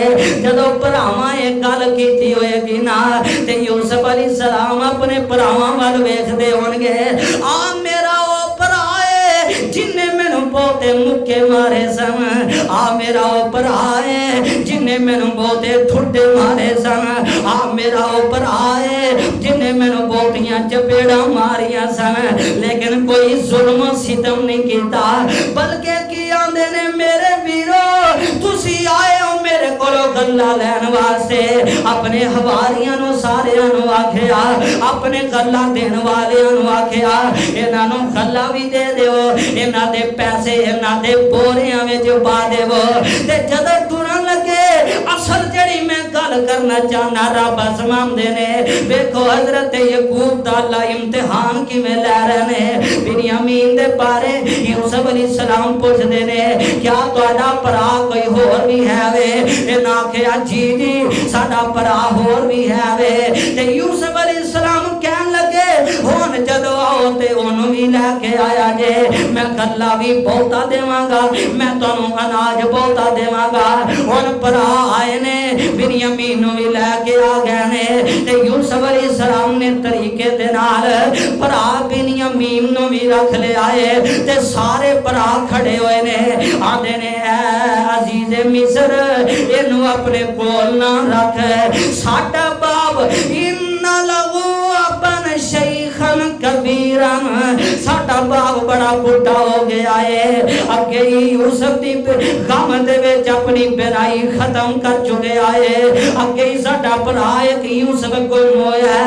जदों भरावां ये गल कीती होएगी ना ते यूसुफ अलैहिस्सलाम अपने भरावां वल वेखदे होणगे, आ मेरा ओ भरा है जिन्ने मैनू बहुते मुक्के मारे सन, आ मेरा ओ भरा है जिन्ने मैनू बहुते ठुड्डे मारे सन, आ मेरा ओ भरा है जिन्ने मैनू बहुतियां चपेड़ा मारियां सन, लेकिन कोई जुल्म सितम नहीं कीता। बल्कि की आंदे ने मेरे वीरो तुसी आए हो मेरे कोलों गल्ला लैन वास्ते, अपने हवारियां नू सारियां नू आखिया, अपने गल्ला देने वालियां नू आखिया इन्हां नू गल्ला भी दे देवो, इन्हां दे पैसे इन्हां दे बोरियां विच पा देवो। ते जदों टुरन लगे असल जड़ी मैं गल करना चाहना रब आसमांदे ने, देखो हजरत यकूब दा अल्लाह इम्तिहान किवें लै रहे ने। बिन्यामीन दे बारे यूसुफ अलैहिस्सलाम पुछदे ने क्या तुहाडा भरा कोई होर भी है वे? इन्हां आखिया जी जी साडा भरा होर भी है वे। ते यूसुफ अलैहिस्सलाम कहन लगे हुण जदों आओ ते ओनू भी लैके आया जे, मैं गल्ला भी बहुता देवांगा, मैं तुहानू अनाज बहुता देवांगा। हुण भरा आए ने बिन्यामीन नू भी लैके आ गए ने ते यूसुफ अलैहिस्सलाम ने तरीके दे नाल भरा बिन्यामीन नू भी रख लिया है ते सारे भरा खड़े होए ने, आंदे ने अजीज़े मिस्र इनू अपने कोल ना रख, साडा बाप इन्ना लगू अपन शैखन कबीरन, साडा बाप बड़ा बुढ़ा हो गया है। अगे ही यूसुफ दी गम दे विच अपनी बिराई खत्म कर चुके आए, अगे ही साडा भरा एक यूसुफ गुम होया,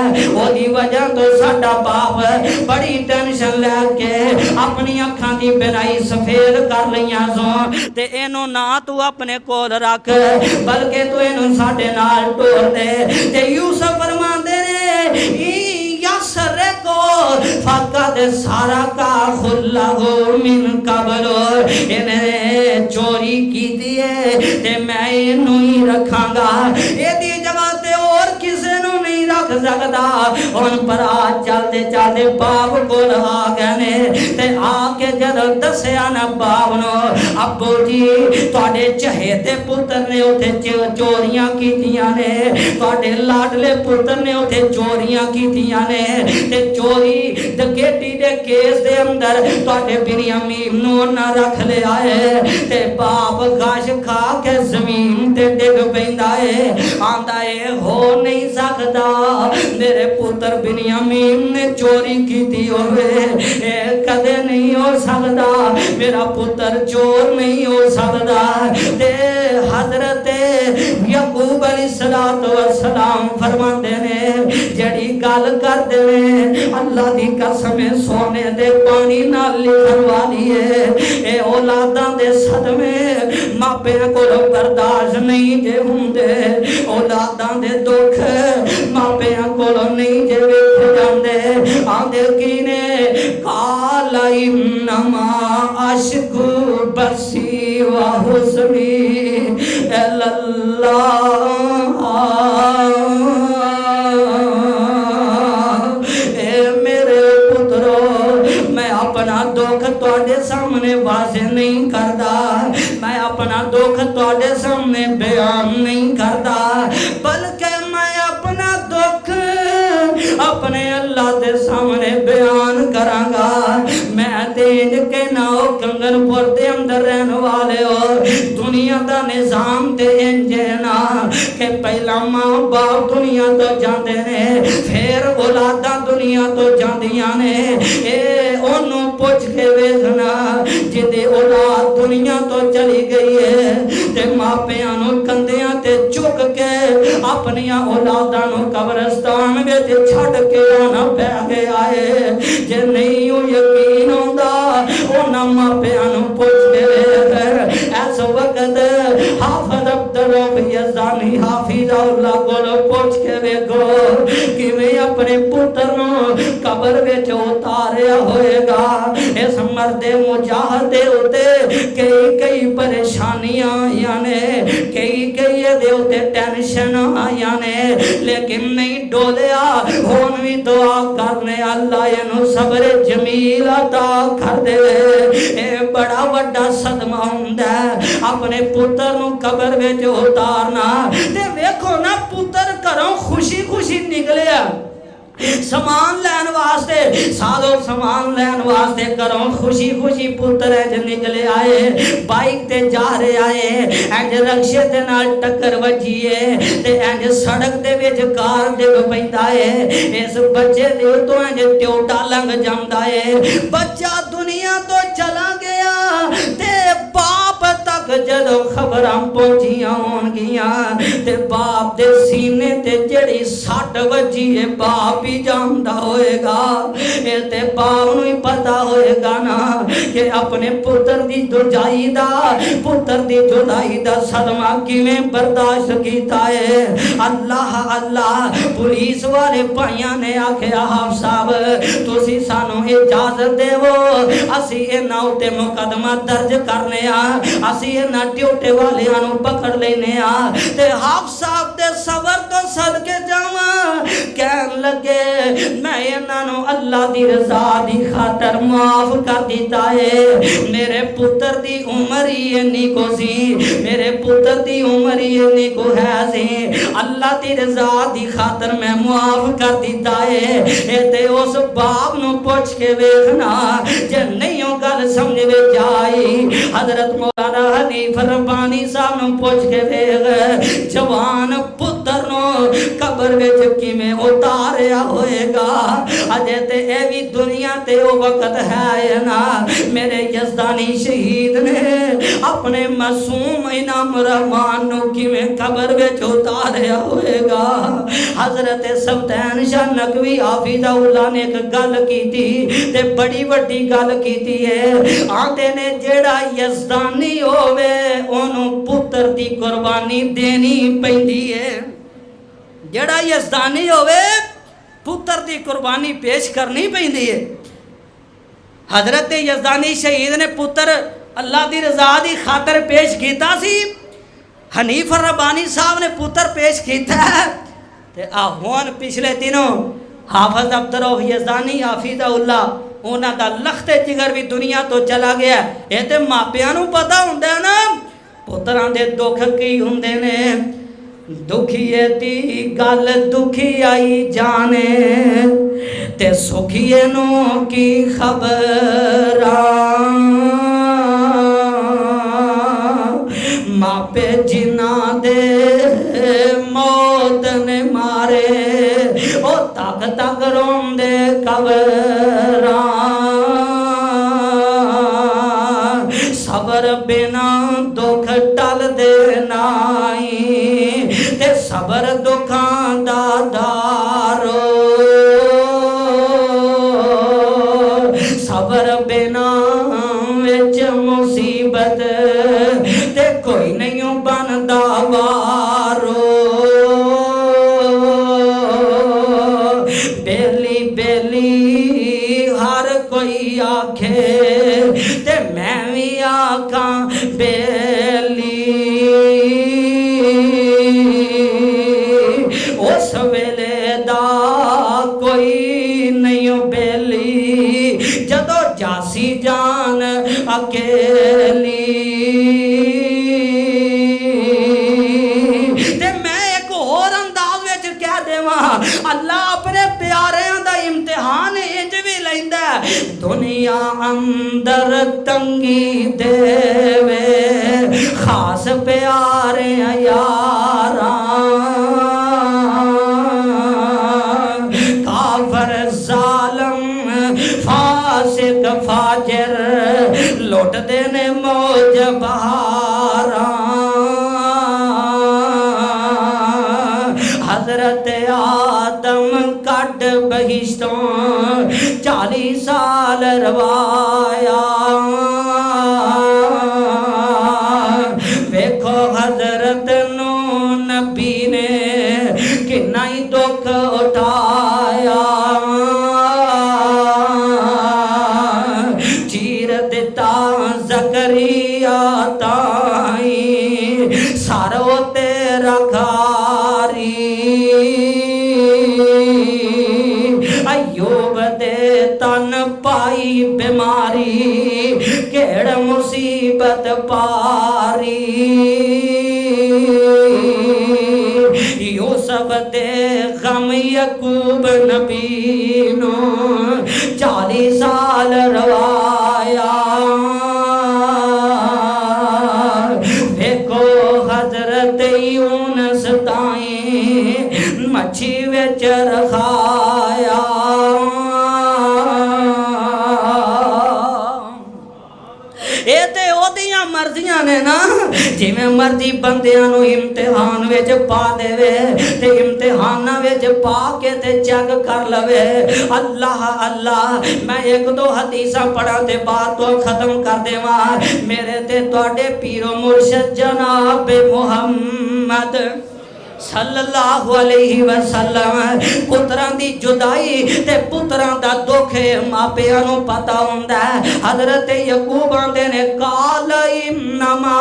ओदी वजह तो साडा बाप बड़ी टेंशन लैके अपनी अखां दी बिराई सफेद कर लईयां सो, ते इनू ना तू अपने कोल रख बल्कि तू इनू साडे नाल टोर दे। ते यूसुफ फरमांदे ने यासरे को फकद सारा का खुला हो मिन कबलो, इन्हें चोरी की दिए ते मैं इनू ही रखांगा, एदी जगह ते और किसे नू नहीं रख सकदा। हुण भरा चलदे चलदे बाप कोल आ गए ने ते आके जदों दस्सिया ना बाप नू अब्बू जी तुहाडे चहेते पुत्र ने उथे चोरियां कीतियां ने, तुहाडे लाडले पुत्र ने उथे चोरियां कीतियां ने ते चोरी डकैती दे केस दे अंदर तुहाडे बिन्यामीन नू ना रख लिया है। ते बाप गश खा के जमीन ते डिग पैंदा है, आंदा है हो नहीं सकदा मेरे पुत्र बिन्यामीन ने चोरी कीती होवे, कदे नहीं हो सकदा, मेरा पुत्र चोर नहीं हो सकदा। ते हजरत यकूब अलैहिस्सलातु वस्सलाम फरमांदे ने जड़ी गल करदे ने अल्लाह दी कसम सोने दे पानी नाल लिखन वाली है, ए औलादां दे सदमे मापियां कोलों बर्दाश्त नहीं जे हुंदे, औलादां दे दुख मापियां कोलों नहीं जे वेखे जांदे। आंदे की ने काला इन्नमा अशकु बसी व हुस्नी अल्लाह, अपना दुख तुहाडे सामने वाजे नहीं करदा, मैं अपना दुख तुहाडे सामने बयान नहीं करदा, बल्कि मैं अपना दुख अपने अल्लाह दे सामने बयान करांगा। मैं तेज के ना हो कंगनपुर दे अंदर रहने वाले हो, दुनिया दा निजाम ते इंज ना के पहला मां बाप दुनिया तो जांदे ने, फिर औलादा दुनिया तो जांदियां ने। ए ओनू पुछ के वेखना जिदे औलाद दुनिया तो चली गई है ते मापियां नू कंधियां ते चुक के अपनियां औलादां नू कब्रिस्तान विच छड्ड के आना पै गया है। जे नहीं यकीन होंदा उन्हां मापियां नू पुछ के तरफ यज़दानी हाफिज़हुल्लाह कोलों पूछ के वेखो किवें अपने पुत्र नूं कबर विच उतारिया होएगा। इस मर्दे मुजाहिद दे उत्ते कई परेशानियां आईयां ने, कई इहदे उत्ते टेंशन आईयां ने, लेकिन नहीं डोलिया। हुण भी दुआ करने अल्लाह इहनूं सब्र जमील अता कर दे। ए बड़ा वड्डा सदमा हुंदा अपने पुत्र नूं कबर विच उतारना। ते वेखो ना पुत्र घरों खुशी खुशी निकलिया समान लैन वास्ते, साधो समान लैन वास्ते घरों खुशी खुशी पुत्र इंज निकले आए, बाइक ते जा रहे आए, इंज रक्शे दे नाल टक्कर वजी है ते इंज सड़क दे विच कार डिग पैंदा है। इस बच्चे दे तो इंज ट्योटा लंघ जांदा है। बच्चा दुनिया तो चला गया ते बाप तक जदों खबरां पहुंचियां होणगियां ते बाप दे सीने ते जेड़ी सट वजी है बाप ही जानदा होएगा। ए ते बाप नूं ही पता होएगा ना कि अपने पुत्र दी जुदाई दा सदमा किवें बर्दाश्त कीता है। अल्लाह अल्लाह पुलिस वाले भाइयां ने आखिया हाफ साहब तुसी सानू इजाजत देवो असी इन्हां उत्ते मुकदमा दर्ज करने आ, असी इन्हां ड्यूटी वालियां नूं पकड़ लेने आ। ते हाफ साहब दे सबर तो सदके जावां कहन लगे मैं इन्हां नूं अल्लाह दी रज़ा दी खातर माफ कर दिता है। मेरे पुत्र दी उम्र ही इन्नी को सी, मेरे पुत्र दी उम्र ही इन्नी को है सी, अल्लाह दी रज़ा दी खातर मैं माफ कर दिता है। ए ते उस बाप नूं पुछ के वेखना जे नहीं ओ गल समझ विच आई। हजरत मौलाना हनीफ रब्बानी साहब नूं पुछ के वेख जवान पुत्र नूं कबर विच किवें उतारिया होएगा। अजे ते ए भी दुनिया ते ओ वक्त है ना मेरे यज़दानी शहीद ने अपने मासूम इनाम रहमान नूं किवें कबर विच उतारिया होएगा। हजरत सुल्तान शाह नकवी हाफिज़हुल्लाह ने एक गल कीती ते बड़ी वड्डी गल कीती है। आंदे ने जेड़ा यज़दानी होवे ओनू पुत्र दी कुर्बानी देनी पैंदी है। जेड़ा यज़दानी होवे पुत्र दी कुर्बानी पेश करनी पैंदी है। हजरत यज़दानी शहीद ने पुत्र अल्लाह दी रज़ा दी खातर पेश कीता सी। हनीफ रब्बानी साहब ने पुत्र पेश कीता ते आ हुण पिछले दिनों हाफिज अब्दुल रऊफ यज़दानी हाफिज़हुल्लाह उन्हां दा लखते जिगर भी दुनिया तो चला गया। ये ते मापियां नूं पता हुंदा ना पुत्रां दे दुख की हुंदे ने। दुखिए दी गल दुखी आई जाने ते सुखिए नू की खबर मापे जिना दे मौत ने मारे ओ तक तक रोंदे कबरां। सबर बिना दुख टल दे नाई ते सबर दुखां दा दारो। सबर बिना विच मुसीबत ते कोई नहीं बनदा वारो। बेली बेली हर कोई आखे ते मैं भी आखां बेली। उस वेले दा कोई नहीं बेली जदों जासी जान अकेली। ते मैं एक होर अंदाज विच कह देवां अल्लाह अपने प्यारियां दा इम्तिहान इंज भी लैंदा दुनिया अंदर तंगी देवे खास प्यारे यारा। काफर जालम फासिक फाजिर लुटदे ने मौज बहारा। हजरत आदम कट बहिश्तों 40 साल रवाया। वेखो हजरत नू पाई बीमारी, केड़ मुसीबत पारी। यूसुफ दे गम यकूब नबी नो 40 साल रवाया। देखो हजरत यूनुस ताईं मच्छी विच रखाया। ये ते ओदियां मर्जियां ने ना, जिवें मर्जी बंदियां नूं इम्तिहान विच पा देवे ते इम्तिहानां विच पा के ते चेक कर लवे। अल्लाह अल्लाह, मैं एक दो हदीसां पढ़ा ते बात तो खत्म कर देवां। मेरे ते तुहाडे पीरो मुर्शिद जनाब मुहम्मद सल्लल्लाहु अलैहि वसल्लम पुत्रां दी जुदाई ते पुत्रां दा दुख मापियां नूं पता हुंदा है। हजरत यकूब आंदे ने काल इन्नमा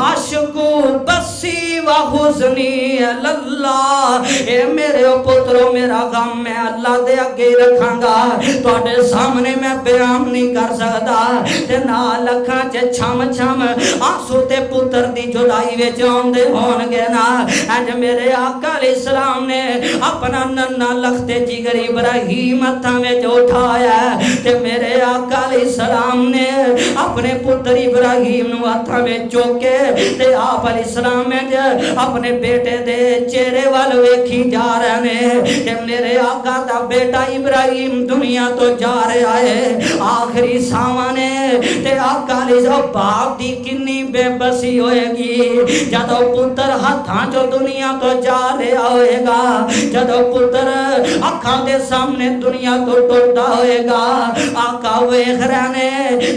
अशकू बसी व हुज़नी अल्लाह। ए मेरे पुत्रो मेरा गम मैं अल्लाह दे अगे रखांगा, तुहाडे सामने मैं बयान नहीं कर सकदा। ते नाल अखां च छम छम आंसू ते पुत्र दी जुदाई विच आउंदे होणगे ना। अज मेरे आका अलैहिस्सलाम ने अपना नन्ना लखते जिगर इब्राहिम हत्थां विच उठाया ते मेरे आका अलैहिस्सलाम ने अपने पुत्र इब्राहिम नूं हत्थां विच चुके ते आप अलैहिस्सलाम ने अपने बेटे दे चेहरे वाल वेखी जा रहे ने ते मेरे आका दा बेटा इब्राहिम दुनिया तो जा रहा है। आखिरी सावां ने ते आका अलैहिस्सलाम बाप दी किन्नी बेबसी होएगी जदों पुत्र हत्थां चों दुनिया तो जा रहा होएगा, जदों पुत्र अखां दे सामने दुनिया तो टुरदा होएगा। आका वेख रहे ने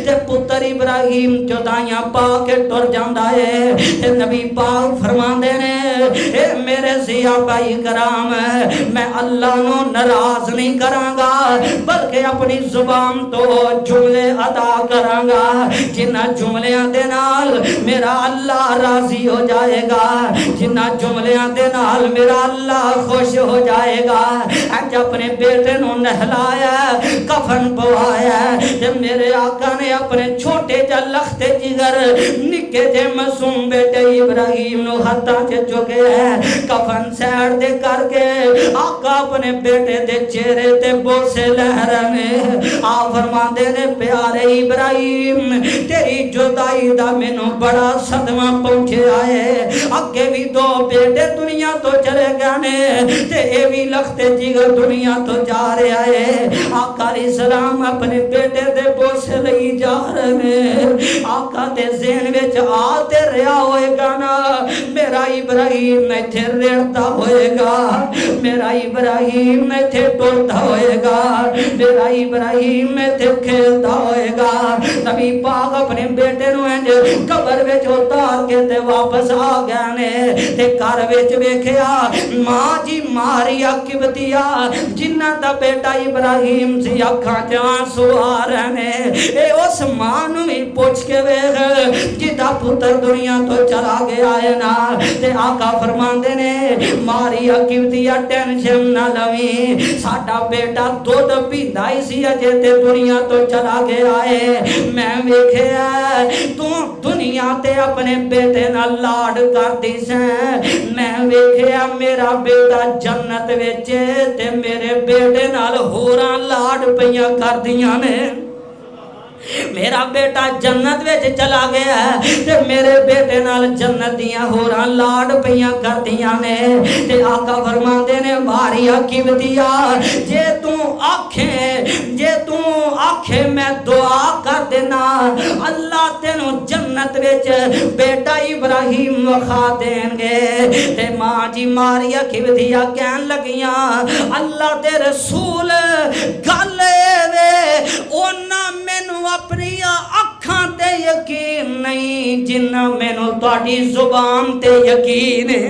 ते पुत्र इब्राहिम जुदाइयां पा के टुर जांदा है ते नबी पाक फरमांदे ने ए मेरे सिहाबाई कराम, मैं अल्लाह नूं नाराज नहीं करांगा बल्कि अपनी जुबान तो जुमले अदा करांगा जिन्हां जुमलियां दे नाल मेरा अल्लाह राजी हो जाएगा, जिन्हां जुमलियां दे नाल मेरा अल्लाह खुश हो जाएगा। अज अपने बेटे नूं नहलाया कफन पवाया ते मेरे आका ने अपने छोटे जा लखते जिगर निके जे मासूम बेटे इब्राहिम नूं हत्थां च चुके कफन सैर दे करके आका अपने बेटे दे चेहरे ते बोसे लहराने आ फरमांदे ने प्यारे इब्राहिम तेरी जुदाई दा मैनू बड़ा सदमा पहुंचा है। अगे भी दो बेटे दुनिया तो चले गए ने ते ए भी लखते जिगर दुनिया तो जा रहा है। आका अलैहिस्सलाम अपने बेटे दे बोसे लई जा रहे ने। आका दे ज़हन विच आ ते रहा होएगा ना मेरा इब्राहिम इत्थे रेड़दा होएगा, मेरा इब्राहिम इत्थे टुरदा होएगा, मेरा इब्राहिम इत्थे खेलदा होएगा। नबी पाक अपने बेटे नूं इंज कब्र विच उतार के ते वापस आ गए ने ते घर विच वेखिया मां जी मारिया किबतिया जिन्ना दा बेटा इब्राहिम सी अखां च आंसू आ रहे ने। ए उस मां नूं भी पुछ के वेख जिदा पुत्र दुनिया तो चला गया है ना। ते आका फरमांदे ने मारिया किबतिया टेंशन ना लवी, साडा बेटा दुध पींदा ही सी अजे ते दुनिया तो चला गया है। मैं वेखिया तू दुनिया ते अपने बेटे नाल लाड करदी सैं, मैं वेखिया मेरा बेटा जन्नत विच ते मेरे बेटे नाल होरां लाड पईयां करदियां ने। मेरा बेटा जन्नत विच चला गया ते मेरे बेटे नाल जन्नत दियां होरां लाड पईयां करदियां ने। ते आका फरमांदे ने मारिया किबतिया जे तू आखे मैं दुआ कर देना अल्लाह तेनू जन्नत विच बेटा इब्राहिम वखा देंगे। ते मां जी मारिया किबतिया कहन लगियां अल्लाह दे रसूल गल वे ओना मैनू अपनी अखां ते यकीन नहीं जिन्ना मैनू तुहाडी जुबान ते यकीन है।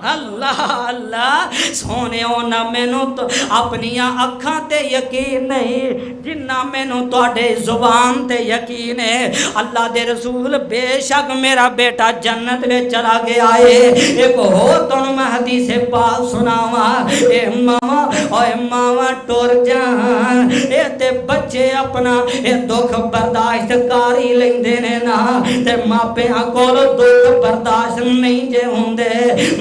अल्लाह अल्लाह सोने ना मैनू तो अपनिया अखां ते यकीन नहीं जिन्ना मैनू तुहाडे जुबान ते यकीन है। अल्लाह दे रसूल बेशक मेरा बेटा जन्नत में चला गया है। एक होर तुहानू मैं हदीस पाक सुनावा। ए मावा ओए मावा टुर जान ए ते बच्चे अपना ए दुख बर्दाश्त कर ही लैंदे ने ना ते मापियां कोल दुख बर्दाश्त नहीं जे हुंदे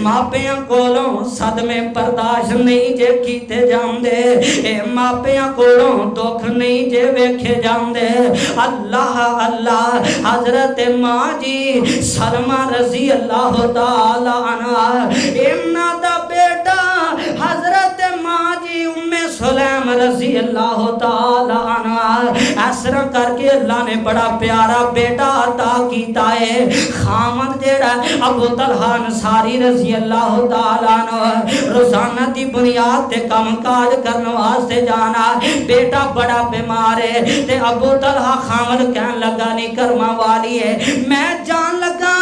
मापियां कोलों सदमे बर्दाश्त नहीं जे कीते जांदे ए मापियां कोलों दुख नहीं जे वेखे जांदे। अल्लाह अल्लाह हजरत माँ जी सलमा रजी अल्लाह ताला अन्हा इन्ना दा बेटा हजरत माँ जी उम्मे सुलैम रजी अल्लाह ताला अन्हा इस तरह करके अल्लाह ने बड़ा प्यारा बेटा अता कीता है। खामद जेड़ा अबू तलहा अंसारी रजी अल्लाह ताला अन्हु रोजाना दी बुनियाद ते काम काज करने वास्ते जाना बेटा बड़ा बीमार है ते अबू तलहा खामद कहन लगा नहीं कर्मा वाली है मैं जान लगा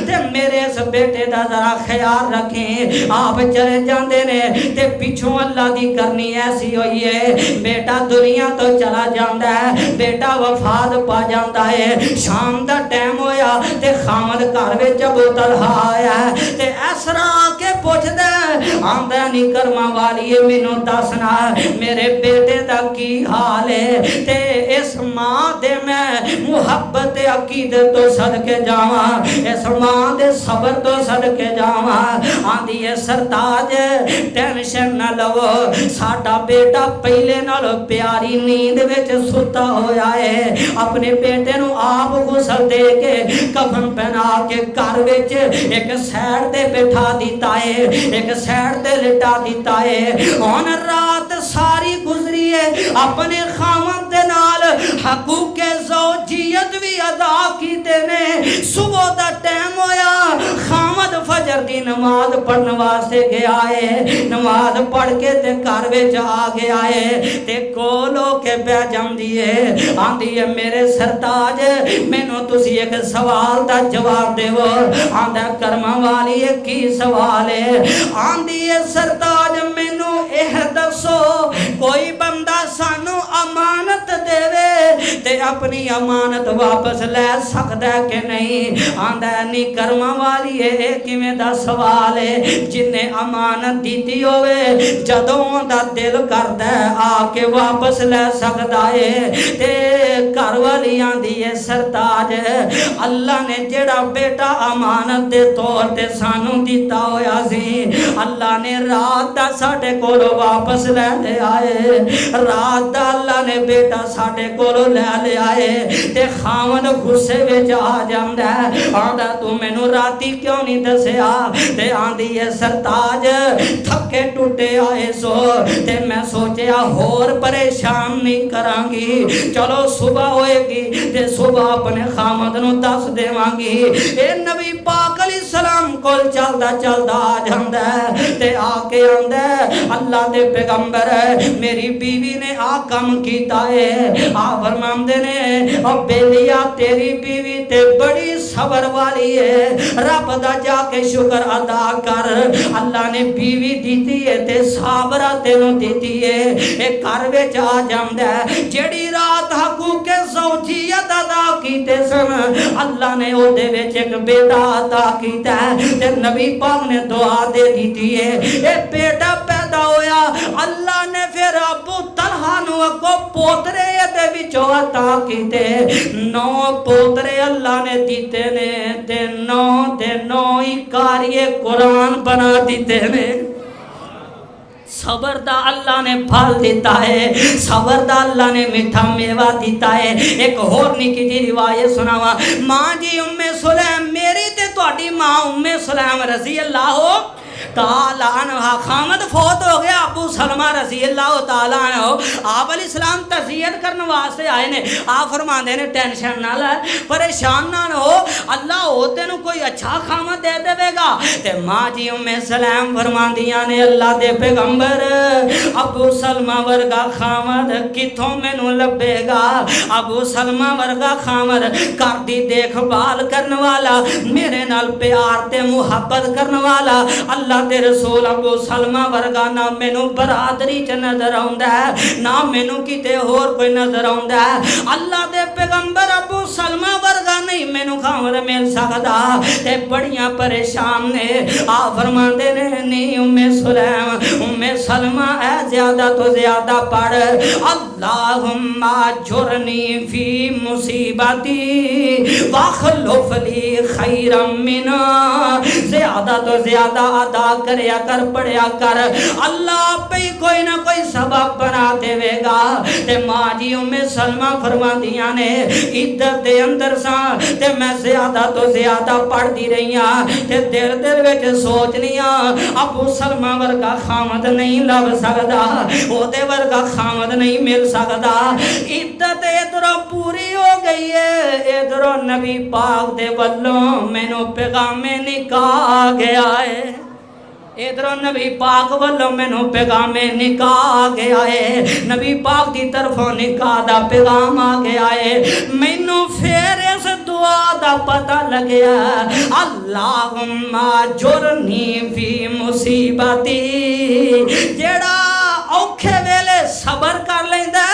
ते मेरे इस बेटे दा जरा ख्याल रखें। आप चले जाते ने ते पिछों अल्लाह दी करनी ऐसी हुई है बेटा दुनिया तो चला जाता है बेटा वफात पा जाता है। शाम का टाइम होया ते खामद घर विच अबू तलहा आया ते ऐसरा आके पुछदा आंदा नहीं कर्मा वाली है मैनू दसना मेरे बेटे दा की हाल है ते इस मां दे मैं मुहब्बत अकीदत तो सदके जावां इस मां दे सबर तो सदके जावां। आंदी है सरताज टेंशन ना लवो साडा बेटा पहले नाल प्यारी नींद विच सुता होया है अपने बेटे नू आप गुसल दे के कफन पहना के घर विच एक साइड ते बिठा दिता है एक साइड ते लिटा दिता है। हुण रात सारी गुजरी है अपने खामद दे नाल हकूके ज़ौजियत भी अदा कीते ने। सुबह दा टाइम होया खामद फजर दी नमाज पढ़ने वास्ते गया है नमाज पढ़ के ते घर विच आ गया है ते कोल होके बैठ जांदी है आंदी है मेरे सरताज मैनू तुसी एक सवाल दा जवाब देवो। आंदा कर्मा वाली है की सवाल है। आंदी है सरताज मैनू यह दसो कोई बंदा सानू अमानत देवे ते अपनी अमानत वापस ले सकदा कि नहीं। आंदा नहीं कर्मा वाली है किवें दा सवाल है जिन्ने अमानत दीती होवे जदों दा दिल करदा आके वापस ले सकदा है ते घर वाली आंदी है सरताज अल्लाह ने जेड़ा बेटा अमानत दे तौर ते सानू दिता होया सी अल्लाह ने रात दा साडे कोलों वापस ले लिया है रात दा अल्लाह ने बेटा साडे कोलों ले लिया है ते खामद गुस्से विच आ जांदा आंदा तू मैनू राती क्यों नहीं दसिया ते आंदी है सरताज थके टूटे आए सो ते मैं सोचा होर परेशान नहीं करांगी चलो सुबह होएगी ते सुबह अपने खामद नू दस देवांगी। ए नबी पाक अलैहिस्सलाम कोल चलदा चलदा आ जांदा ते आके आंदा अल्लाह दे पैगंबर मेरी बीवी ने आ काम कीता है आ फरमांदे ने ओ बेलिया तेरी बीवी ते बड़ी सबर वाली है रब दा जाके शुक्र अदा कर अल्लाह ने बीवी दीती है ते साबरा तेनू दीती है। ए घर विच आ जांदा जेड़ी रात हकूके ज़ौजियत अदा कीते सन अल्लाह ने ओदे विच एक बेटा अता कीता ते नबी पाक ने दुआ दे दीती है। ए बेटा पैदा होया अल्लाह ने फिर अबू तलहा नू अगो पोतरे दे विचों अता कीते 9 पोतरे अल्लाह ने दीते ने ते 9 ही कारिए कुरान बना दीते ने। सबर दा अल्लाह ने फल दिता है सबर दा अल्लाह ने मीठा मेवा दिता है। एक होर निकी जी रिवायत सुनावा माँ जी उम्मे सुलैम मेरी ते तुहाडी माँ उम्मे सुलैम रजी अल्लाह ताला अन्हा खामद फौत हो गया अबू सलमा रजी अल्लाह ताला अन्हु आप अलैहिस्सलाम तज़ियत करने वास्ते आए ने आप फरमाते ने टेंशन ना ले परेशान ना हो अल्लाह हो तेनू कोई अच्छा खामद दे देवेगा ते माँ जी उम्मे सलाम फरमांदियां ने अल्लाह दे पैगंबर अबू सलमा वर्गा खामद किथों मैनू लभेगा। अबू सलमा वर्गा खामद घर दी देखभाल करने वाला मेरे नाल प्यार ते मुहब्बत करने वाला अल्लाह अल्लाह दे रसूल अबू सलमा वर्गा ना मैनू बरादरी च नजर आउंदा है ना मैनू किते होर कोई नजर आउंदा है। अल्लाह दे पैगंबर अबू सलमा वर्गा नहीं मैनू खामद मिल सकदा ते बड़ियां परेशान ने। आ फरमांदे ने नहीं उम्मे सुलैम उम्मे सलमा है ज्यादा तो ज्यादा पढ़ अल्लाहुम्मा जुरनी फी मुसीबती वखलुफ ली खैरम मिना। ज्यादा तो ज्यादा अदा करया कर पढ़या कर अल्लाह पे कोई ना कोई सबब बना देवेगा। ते मां जी उम्मे सलमा फरमांदियां ने इद्दत दे अंदर सा ते मैं ज्यादा तो ज्यादा पढ़दी रही हां ते दिल दिल विच सोचनी हां अबू सलमा वर्गा खामद नहीं लभ सकदा ओदे वर्गा खामद नहीं मिल सकदा। इद्दत इधरों पूरी हो गई है इधरों नबी पाक दे वल्लों मैनू पैगामे निकाह गया है। इधरों नबी पाक वालों मैनू पैगामे निकाह गया है नबी पाक की तरफों निकाह दा पैगाम आ गया है। मैनू फिर इस दुआ दा पता लग्या अल्लाहुम्मा जुरनी फी मुसीबती। जेड़ा औखे वेले सबर कर लेंदा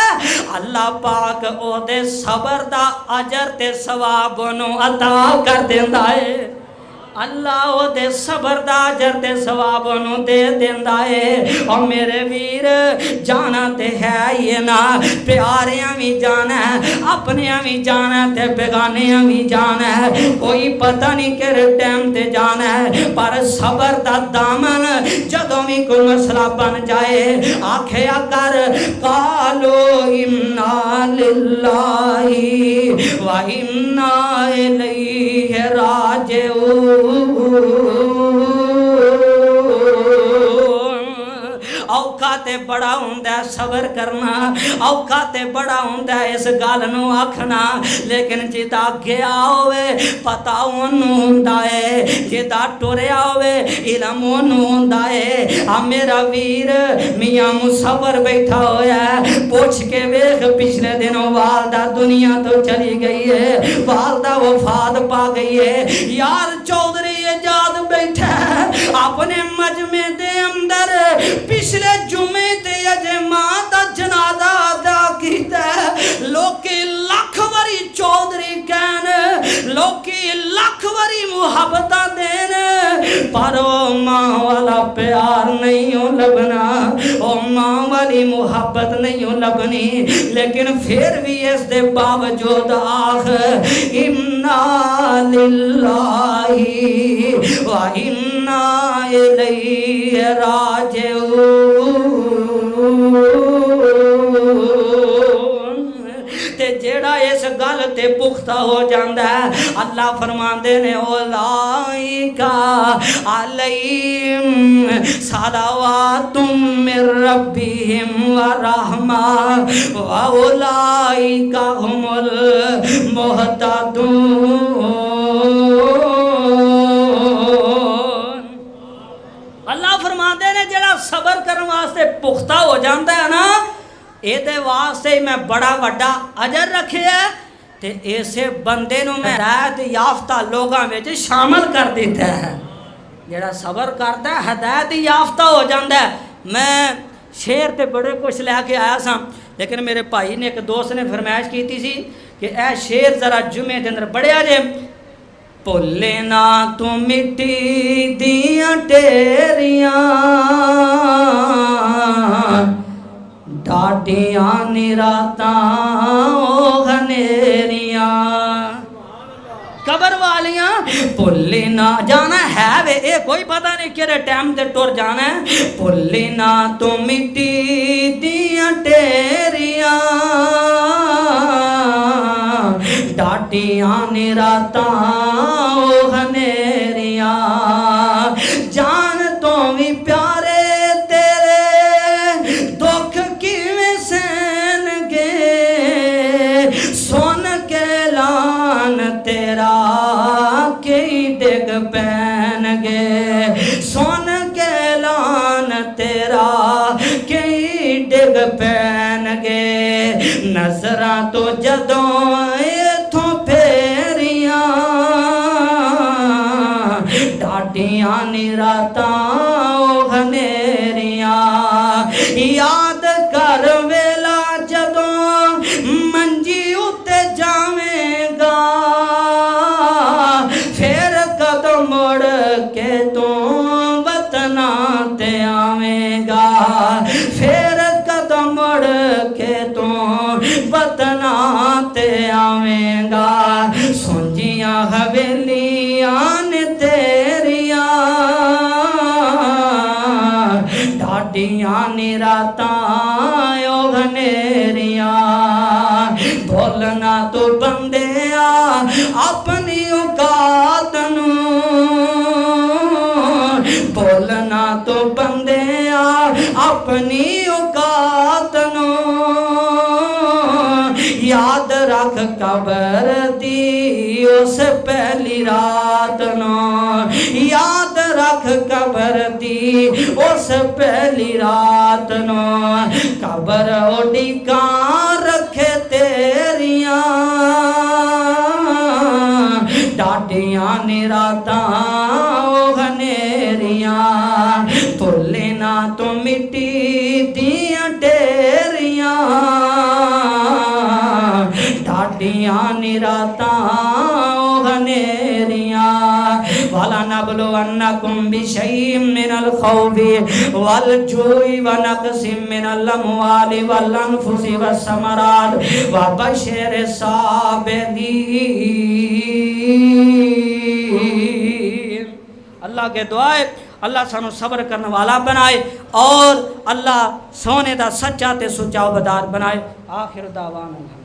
अल्लाह पाक ओदे सबर दा अजर ते सवाब ओनू अता कर देंदा है। अल्लाह ओदे सबर दा अजर ते सवाब ओनू दे देंदा है। और मेरे वीर जाना ते है ही ना प्यारियां भी जाना है अपनियां भी जाना ते बेगानियां भी जाना है कोई पता नहीं किहड़े टाइम ते जाना है। पर सबर दा दामन जदों भी कोई मसला बन जाए आखिया कर कालो इन्ना लिल्लाही व इन्ना इलैहि राजिऊन। औखा ते बड़ा हुंदा सबर करना औखा ते बड़ा हुंदा इस गल नू आखना लेकिन जिदा गया होवे पता ओनू हुंदा है जिदा टुरया होवे इलम ओनू हुंदा है। आ मेरा वीर मियां मुसव्वर बैठा होया पूछ के वेख पिछले दिनों वालदा दुनिया तो चली गई है वालदा वफात पा गई है। यार चौधरी आजाद बैठा अपने मजमे दे अंदर पिछले जुमे ते अजे मां दा जनाजा अदा कीता लोकी लख वारी चौधरी कहन लोकी लख वारी मुहब्बतां देन पर ओ मां वाला प्यार नहीं हो लभना ओ मां वाली मुहब्बत नहीं हो लभनी। लेकिन फिर भी इस दे बावजूद आख इन्ना लिल्लाही व इन्ना इलैहि राजिऊन। ते जेड़ा इस गल ते पुख्ता हो जांदा है अल्लाह फरमांदे ने औलाइका अलैहिम सलावातुम मिर रब्बिहिम व रहमा व औलाइका हुमुल मुहतदून। अल्लाह फरमांदे ने जेड़ा सबर करने वास्ते पुख्ता हो जाता है ना ये वास्ते मैं बड़ा वड्डा अजर रखे है ते ऐसे बंदे नू मैं हिदायत याफ्ता लोगों में शामिल कर दिता है। जेड़ा सबर करता है हिदायत याफ्ता हो जाता है। मैं शेर ते बड़े कुछ लैके आया सा लेकिन मेरे भाई ने एक दोस्त ने फरमाइश की थी कि ए शेर जरा जुमे के अंदर पढ़िया जे भुले ना तू मिट्टी दियां टेरियां डाटियां निरातां घनेरियां कबर वालियां भुले ना जाना है वे ए कोई पता नहीं किहड़े टाइम ते टुर जाना है। भुले ना तू मिट्टी दियां टेरियां डाटियां निरातां घनेरियां जान तो भी प्यारे तेरे दुख किवें सहनगे सुन के लान तेरा कई डिग पैनगे सुन के लान तेरा कई डिग पैनगे। नजरां तो जदों इथों फेरियां डाटियां निरातां रातां ओ घनेरियां भुलना तो बंदिया अपनी औकात नूं भुलना तो बंदिया अपनी औकात नूं याद रख कबर दी उस पहली रात नूं याद रख कबर दी उस पहली रात नूं कबर उड़ीका रखे तेरियां डाडियां निरातां ओ घनेरियां भुले ना तो मिट्टी दियां ढेरियां डाडियां निरातां ओ घनेरियां वाला नबलो अन्नकुम बिशैइन मिनल खौफि वल जुई व नक्सिम मिनल अमवालि वल अनफुसि वस्समरात व बशिर साबिरीन। अल्लाह के दुआए अल्लाह सानू सब्र करने वाला बनाए और अल्लाह सोने का सच्चा ते सुचा बदार बनाए। आखिर दावाना।